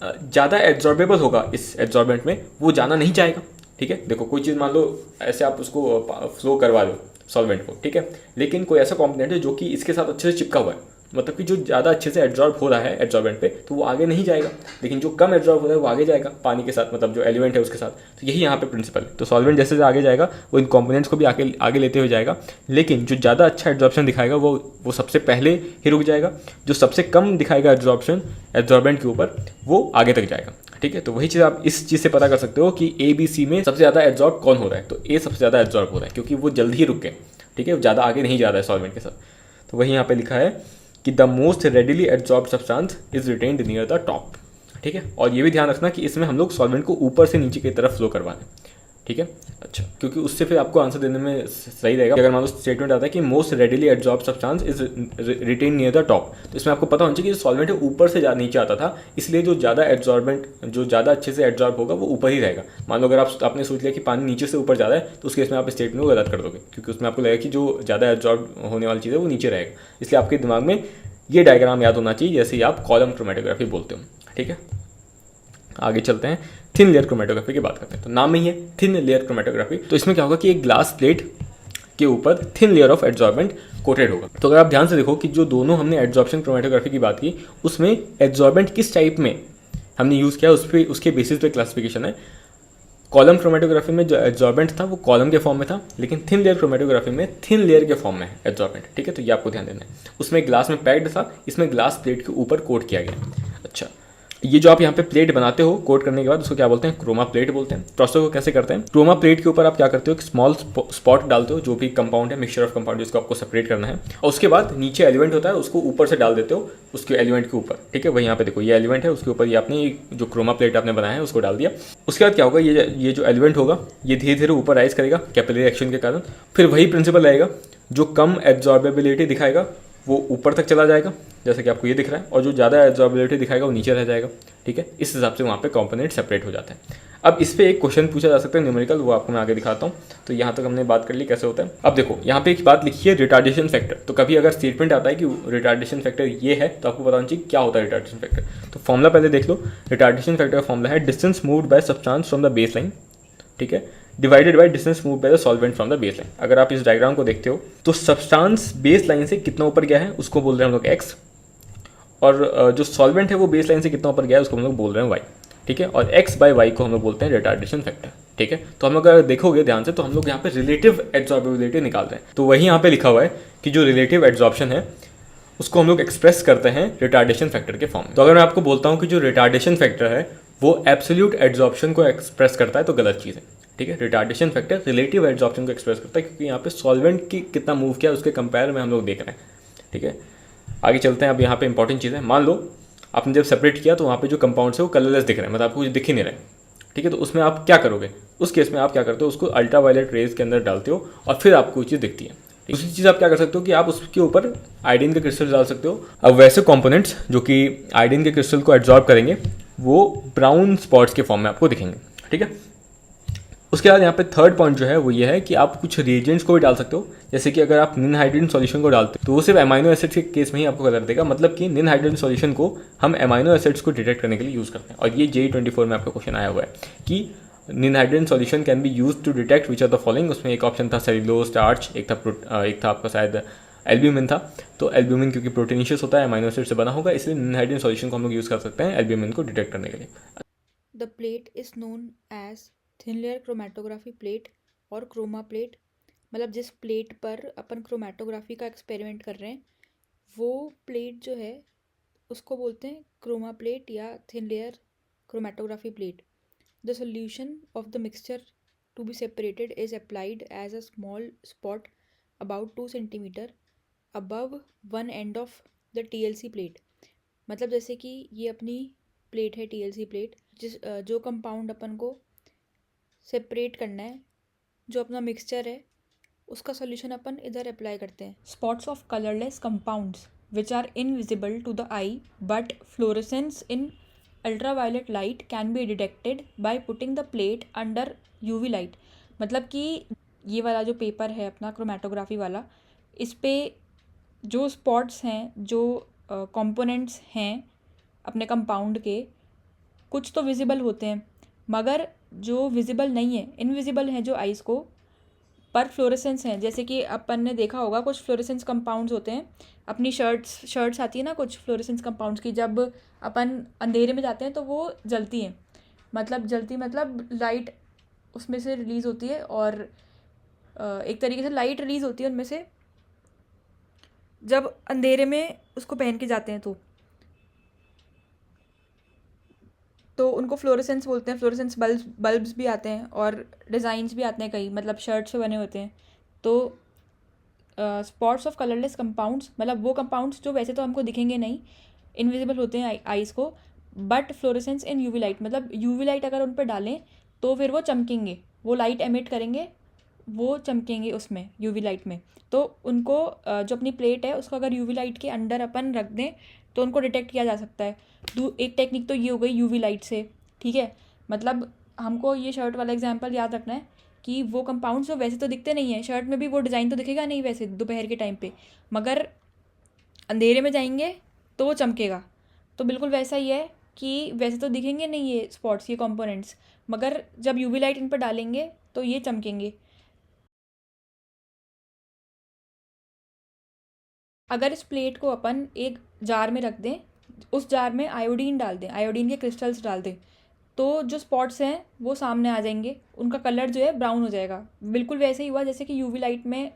ज़्यादा एब्जॉर्बेबल होगा इस एब्जॉर्बेंट में वो जाना नहीं चाहेगा। ठीक है, देखो कोई चीज़ मान लो ऐसे आप उसको फ्लो करवा दो सॉल्वेंट को, ठीक है, लेकिन कोई ऐसा कंपोनेंट है जो कि इसके साथ अच्छे से चिपका हुआ है, मतलब कि जो ज़्यादा अच्छे से एब्जॉर्ब हो रहा है एब्जॉर्बेंट पे, तो वो आगे नहीं जाएगा, लेकिन जो कम एब्जॉर्ब हो रहा है वो आगे जाएगा पानी के साथ, मतलब जो एलिमेंट है उसके साथ। तो यही यहाँ पे प्रिंसिपल है। तो सॉल्वेंट जैसे जैसे आगे जाएगा वो इन कंपोनेंट्स को भी आगे लेते हुए जाएगा, लेकिन जो ज़्यादा अच्छा एब्जॉर्प्शन दिखाएगा वो सबसे पहले ही रुक जाएगा, जो सबसे कम दिखाएगा एब्जॉर्प्शन एब्जॉर्बेंट के ऊपर वो आगे तक जाएगा। ठीक है, तो वही चीज़ आप इस चीज़ से पता कर सकते हो कि ABC में सबसे ज़्यादा एब्जॉर्ब कौन हो रहा है। तो A सबसे ज़्यादा एब्जॉर्ब हो रहा है क्योंकि वो जल्दी ही रुक गए। ठीक है, ज़्यादा आगे नहीं जा रहा है सॉल्वेंट के साथ। तो वही यहाँ पे लिखा है कि the most readily absorb substance is retained near the top. ठीक है, और ये भी ध्यान रखना कि इसमें हम लोग सॉल्वेंट को ऊपर से नीचे की तरफ फ्लो करवा दें। ठीक है, अच्छा, क्योंकि उससे फिर आपको आंसर देने में सही रहेगा। अगर मान लो स्टेटमेंट आता है कि most readily absorb substance is retain near the top, तो इसमें आपको पता होना चाहिए कि जो सॉल्वेंट है ऊपर से नीचे आता था, इसलिए जो ज़्यादा अच्छे से एब्जॉर्ब होगा वो ऊपर ही रहेगा। मान लो अगर आपने सोच लिया कि पानी नीचे से ऊपर जा रहा है, तो उस केस में आप स्टेटमेंट को गलत कर दोगे, क्योंकि उसमें आपको लगेगा कि जो ज़्यादा एब्जॉर्ब होने वाली चीज़ है वो नीचे रहेगा। इसलिए आपके दिमाग में ये डायग्राम याद होना चाहिए जैसे ही आप कॉलम क्रोमेटोग्राफी बोलते हो। ठीक है, आगे चलते हैं, थिन लेयर क्रोमेटोग्राफी की बात करते हैं। तो नाम में ही है थिन लेयर क्रोमेटोग्राफी। तो इसमें क्या होगा कि एक ग्लास प्लेट के ऊपर thin layer of absorbent coated होगा। तो अगर आप ध्यान से देखो कि जो दोनों हमने एब्जॉर्प्शन क्रोमेटोग्राफी की बात की, उसमें एब्जॉर्बेंट किस टाइप में हमने यूज़ किया उसके बेसिस पे क्लासिफिकेशन है। कॉलम क्रोमेटोग्राफी में जो एब्जॉर्बेंट था वो कॉलम के फॉर्म में था, लेकिन थिन लेयर क्रोमेटोग्राफी में थिन लेयर के फॉर्म में है एब्जॉर्बेंट। ठीक है, तो ये आपको ध्यान देना है। उसमें ग्लास में पैक्ड था, इसमें ग्लास प्लेट के ऊपर कोट किया गया। अच्छा, ये जो आप यहाँ पे प्लेट बनाते हो कोट करने के बाद उसको क्या बोलते हैं, क्रोमा प्लेट बोलते हैं। प्रोसेस को कैसे करते हैं, क्रोमा प्लेट के ऊपर आप क्या करते हो, एक स्मॉल स्पॉट डालते हो जो भी कंपाउंड है, मिक्सचर ऑफ कंपाउंड जिसको आपको सेपरेट करना है, और उसके बाद नीचे एलिमेंट होता है उसको ऊपर से डाल देते हो उसके एलिमेंट के ऊपर। ठीक है, वही यहाँ पे देखो ये एलिमेंट है, उसके ऊपर ये आपने जो क्रोमा प्लेट आपने बनाया है उसको डाल दिया। उसके बाद क्या होगा, ये जो एलिमेंट होगा ये धीरे धीरे ऊपर राइज करेगा कैपिलरी एक्शन के कारण। फिर वही प्रिंसिपल रहेगा, जो कम एब्जॉर्बेबिलिटी दिखाएगा वो ऊपर तक चला जाएगा जैसे कि आपको ये दिख रहा है, और जो ज़्यादा एब्जॉर्बेबिलिटी दिखाएगा वो नीचे रह जाएगा। ठीक है, इस हिसाब से वहाँ पे कंपोनेंट सेपरेट हो जाते हैं। अब इस पे एक क्वेश्चन पूछा जा सकता है न्यूमेरिकल, वो आपको मैं आगे दिखाता हूँ। तो यहाँ तक हमने बात कर ली कैसे होता है। अब देखो यहाँ पे एक बात लिखी है रिटार्डेशन फैक्टर। तो कभी अगर स्टेटमेंट आता है कि रिटार्डेशन फैक्टर ये है, तो आपको पता होना चाहिए क्या होता है रिटार्डेशन फैक्टर। तो फॉर्मूला पहले देख लो। रिटार्डेशन फैक्टर का फॉर्मूला है distance moved by substance from the base line, ठीक है, divided by distance moved by the solvent from the base line. अगर आप इस डायग्राम को देखते हो तो सब्सटेंस बेस लाइन से कितना ऊपर गया है उसको बोल रहे हैं हम लोग x, और जो सॉल्वेंट है वो बेस लाइन से कितना ऊपर गया है उसको हम लोग बोल रहे हैं y। ठीक है, और x बाय y को हम लोग बोलते हैं रिटार्डेशन फैक्टर। ठीक है, तो हम लोग अगर देखोगे ध्यान से तो हम लोग यहाँ पे रिलेटिव एब्जॉर्बेबिलिटी निकाल रहे हैं। तो वही यहाँ पे लिखा हुआ है कि जो रिलेटिव एब्जॉर्प्शन है उसको हम लोग एक्सप्रेस करते हैं रिटार्डेशन फैक्टर के फॉर्म में। तो अगर मैं आपको बोलता हूँ कि जो रिटार्डेशन फैक्टर है वो एब्सोल्यूट एड्सॉर्प्शन को एक्सप्रेस करता है तो गलत चीज़ है, ठीक है। रिटार्डेशन फैक्टर रिलेटिव एड्सॉर्प्शन को एक्सप्रेस करता है, क्योंकि यहाँ पे सॉल्वेंट की कितना मूव किया उसके कंपेयर में हम लोग देख रहे हैं, ठीक है। आगे चलते हैं। अब यहाँ पे इंपॉर्टेंट चीज़ है, मान लो आपने जब सेपरेट किया तो वहाँ पे जो कंपाउंड्स है वो कलरलेस दिख रहे हैं, मतलब आपको कुछ दिख ही नहीं रहे, ठीक है। तो उसमें आप क्या करोगे, उस केस में आप क्या करते हो, उसको अल्ट्रावायलेट रेज के अंदर डालते हो और फिर आपको वो चीज़ दिखती है। दूसरी चीज़ आप क्या कर सकते हो कि आप उसके ऊपर आयोडीन के क्रिस्टल डाल सकते हो। अब वैसे कंपोनेंट्स जो कि आयोडीन के क्रिस्टल को एब्जॉर्ब करेंगे वो ब्राउन स्पॉट्स के फॉर्म में आपको दिखेंगे, ठीक है। उसके बाद यहाँ पे थर्ड पॉइंट जो है वो ये है कि आप कुछ रिएजेंट्स को भी डाल सकते हो, जैसे कि अगर आप निन हाइड्रोजन सॉल्यूशन को डालते हो तो वो सिर्फ एमाइनो एसिड्स के केस में ही आपको कलर देगा, मतलब कि निन हाइड्रोजन सॉल्यूशन को हम एमाइनो एसिड्स को डिटेक्ट करने के लिए यूज़ करते हैं। और ये JEE-24 में आपका क्वेश्चन आया हुआ है कि ninhydrin solution can be use to detect which are the following. उसमें एक ऑप्शन था सेल्यूलोज, स्टार्च, एक था आपका शायद एल्ब्यूमिन था। तो एल्ब्यूमिन क्योंकि प्रोटीनिशियस होता है, एमाइनो एसिड से बना होगा, इसलिए निन हाइड्रोजन सॉल्यूशन को हम लोग यूज़ कर सकते हैं एल्ब्यूमिन को डिटेक्ट करने के लिए। The plate is known as thin layer chromatography plate और क्रोमा प्लेट। मतलब जिस प्लेट पर अपन क्रोमेटोग्राफी का एक्सपेरिमेंट कर रहे हैं वो प्लेट जो है उसको बोलते हैं क्रोमा प्लेट या thin layer chromatography plate. The solution of the mixture to be separated is applied as a small spot about 2 centimetre above one end of the TLC plate. मतलब जैसे कि ये अपनी प्लेट है TLC प्लेट, जो compound अपन को separate करना है, जो अपना मिक्सचर है उसका सॉल्यूशन अपन इधर अप्लाई करते हैं। Spots of colourless compounds which are invisible to the eye but fluorescence in ultraviolet light can be detected by putting the plate under UV light. मतलब कि ये वाला जो पेपर है अपना क्रोमेटोग्राफी वाला, इस पे जो स्पॉट्स हैं, जो कंपोनेंट्स हैं अपने कंपाउंड के, कुछ तो विजिबल होते हैं मगर जो विजिबल नहीं है, इनविजिबल हैं जो आइज़ को, पर फ्लोरेसेंस हैं। जैसे कि अपन ने देखा होगा कुछ फ्लोरेसेंस कंपाउंड्स होते हैं, अपनी शर्ट्स आती है ना कुछ फ्लोरेसेंस कंपाउंड्स की, जब अपन अंधेरे में जाते हैं तो वो जलती हैं। मतलब लाइट उसमें से रिलीज़ होती है और एक तरीके से लाइट रिलीज़ होती है उनमें से जब अंधेरे में उसको पहन के जाते हैं तो उनको फ्लोरेसेंस बोलते हैं। फ्लोरेसेंस बल्ब्स भी आते हैं और डिज़ाइंस भी आते हैं कई, मतलब शर्ट से बने होते हैं। तो स्पॉट्स ऑफ कलरलेस कंपाउंड्स मतलब वो कंपाउंड्स जो वैसे तो हमको दिखेंगे नहीं, इनविजिबल होते हैं आइज़ को, but fluorescence in UV light, मतलब UV लाइट अगर उन पर डालें तो फिर वो चमकेंगे, वो लाइट एमिट करेंगे, वो चमकेंगे उसमें UV लाइट में। तो उनको जो अपनी प्लेट है उसको अगर UV लाइट के अंडर अपन रख दें तो उनको डिटेक्ट किया जा सकता है। एक टेक्निक तो ये हो गई UV लाइट से, ठीक है। मतलब हमको ये शर्ट वाला एग्जांपल याद रखना है कि वो कंपाउंड्स जो वैसे तो दिखते नहीं हैं, शर्ट में भी वो डिज़ाइन तो दिखेगा नहीं वैसे दोपहर के टाइम पे, मगर अंधेरे में जाएंगे तो वो चमकेगा। तो बिल्कुल वैसा ही है कि वैसे तो दिखेंगे नहीं ये स्पॉट्स, ये कंपोनेंट्स, मगर जब UV लाइट इन पर डालेंगे तो ये चमकेंगे। अगर इस प्लेट को अपन एक जार में रख दें, उस जार में आयोडीन डाल दें, आयोडीन के क्रिस्टल्स डाल दें, तो जो स्पॉट्स हैं वो सामने आ जाएंगे, उनका कलर जो है ब्राउन हो जाएगा। बिल्कुल वैसे ही हुआ जैसे कि UV लाइट में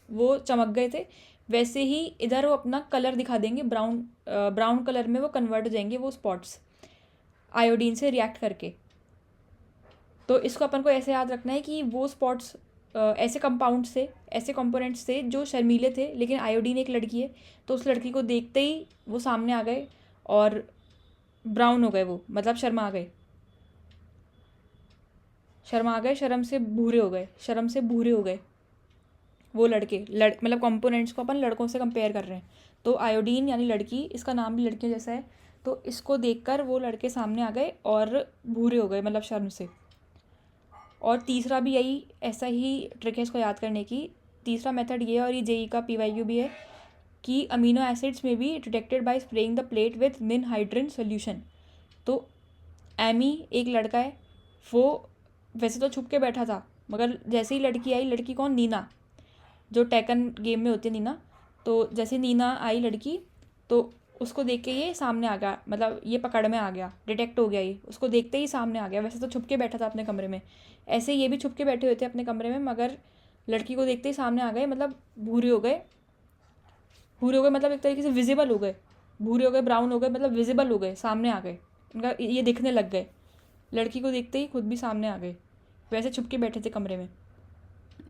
वो चमक गए थे, वैसे ही इधर वो अपना कलर दिखा देंगे, ब्राउन कलर में वो कन्वर्ट हो जाएंगे वो स्पॉट्स आयोडीन से रिएक्ट करके। तो इसको अपन को ऐसे याद रखना है कि वो स्पॉट्स ऐसे कंपाउंड से, ऐसे कंपोनेंट्स से जो शर्मीले थे, लेकिन आयोडीन एक लड़की है तो उस लड़की को देखते ही वो सामने आ गए और ब्राउन हो गए, वो मतलब शर्मा गए, शर्म से भूरे हो गए वो लड़के। मतलब कंपोनेंट्स को अपन लड़कों से कंपेयर कर रहे हैं, तो आयोडीन यानी लड़की, इसका नाम भी लड़कियों जैसा है, तो इसको देखकर वो लड़के सामने आ गए और भूरे हो गए, मतलब शर्म से। और तीसरा भी यही ऐसा ही ट्रिक है इसको याद करने की। तीसरा मेथड ये है, और ये JEE का PYQ भी है, कि अमीनो एसिड्स में B detected bye spraying the plate with निन हाइड्रोजन सोल्यूशन। तो एमी एक लड़का है, वो वैसे तो छुप के बैठा था, मगर जैसे ही लड़की आई, लड़की कौन, नीना, जो टेकन गेम में होती है नीना, तो जैसे नीना आई लड़की तो उसको देख के ये सामने आ गया, मतलब ये पकड़ में आ गया, डिटेक्ट हो गया, ये उसको देखते ही सामने आ गया। वैसे तो छुप के बैठा था अपने कमरे में, ऐसे ये भी छुप के बैठे हुए थे अपने कमरे में, मगर लड़की को देखते ही सामने आ गए, मतलब भूरे हो गए भूरे हो गए मतलब एक तरीके से विजिबल हो गए, भूरे हो गए, ब्राउन हो गए मतलब विजिबल हो गए, सामने आ गए, उनका ये दिखने लग गए। लड़की को देखते ही खुद भी सामने आ गए, वैसे छुप के बैठे थे कमरे में।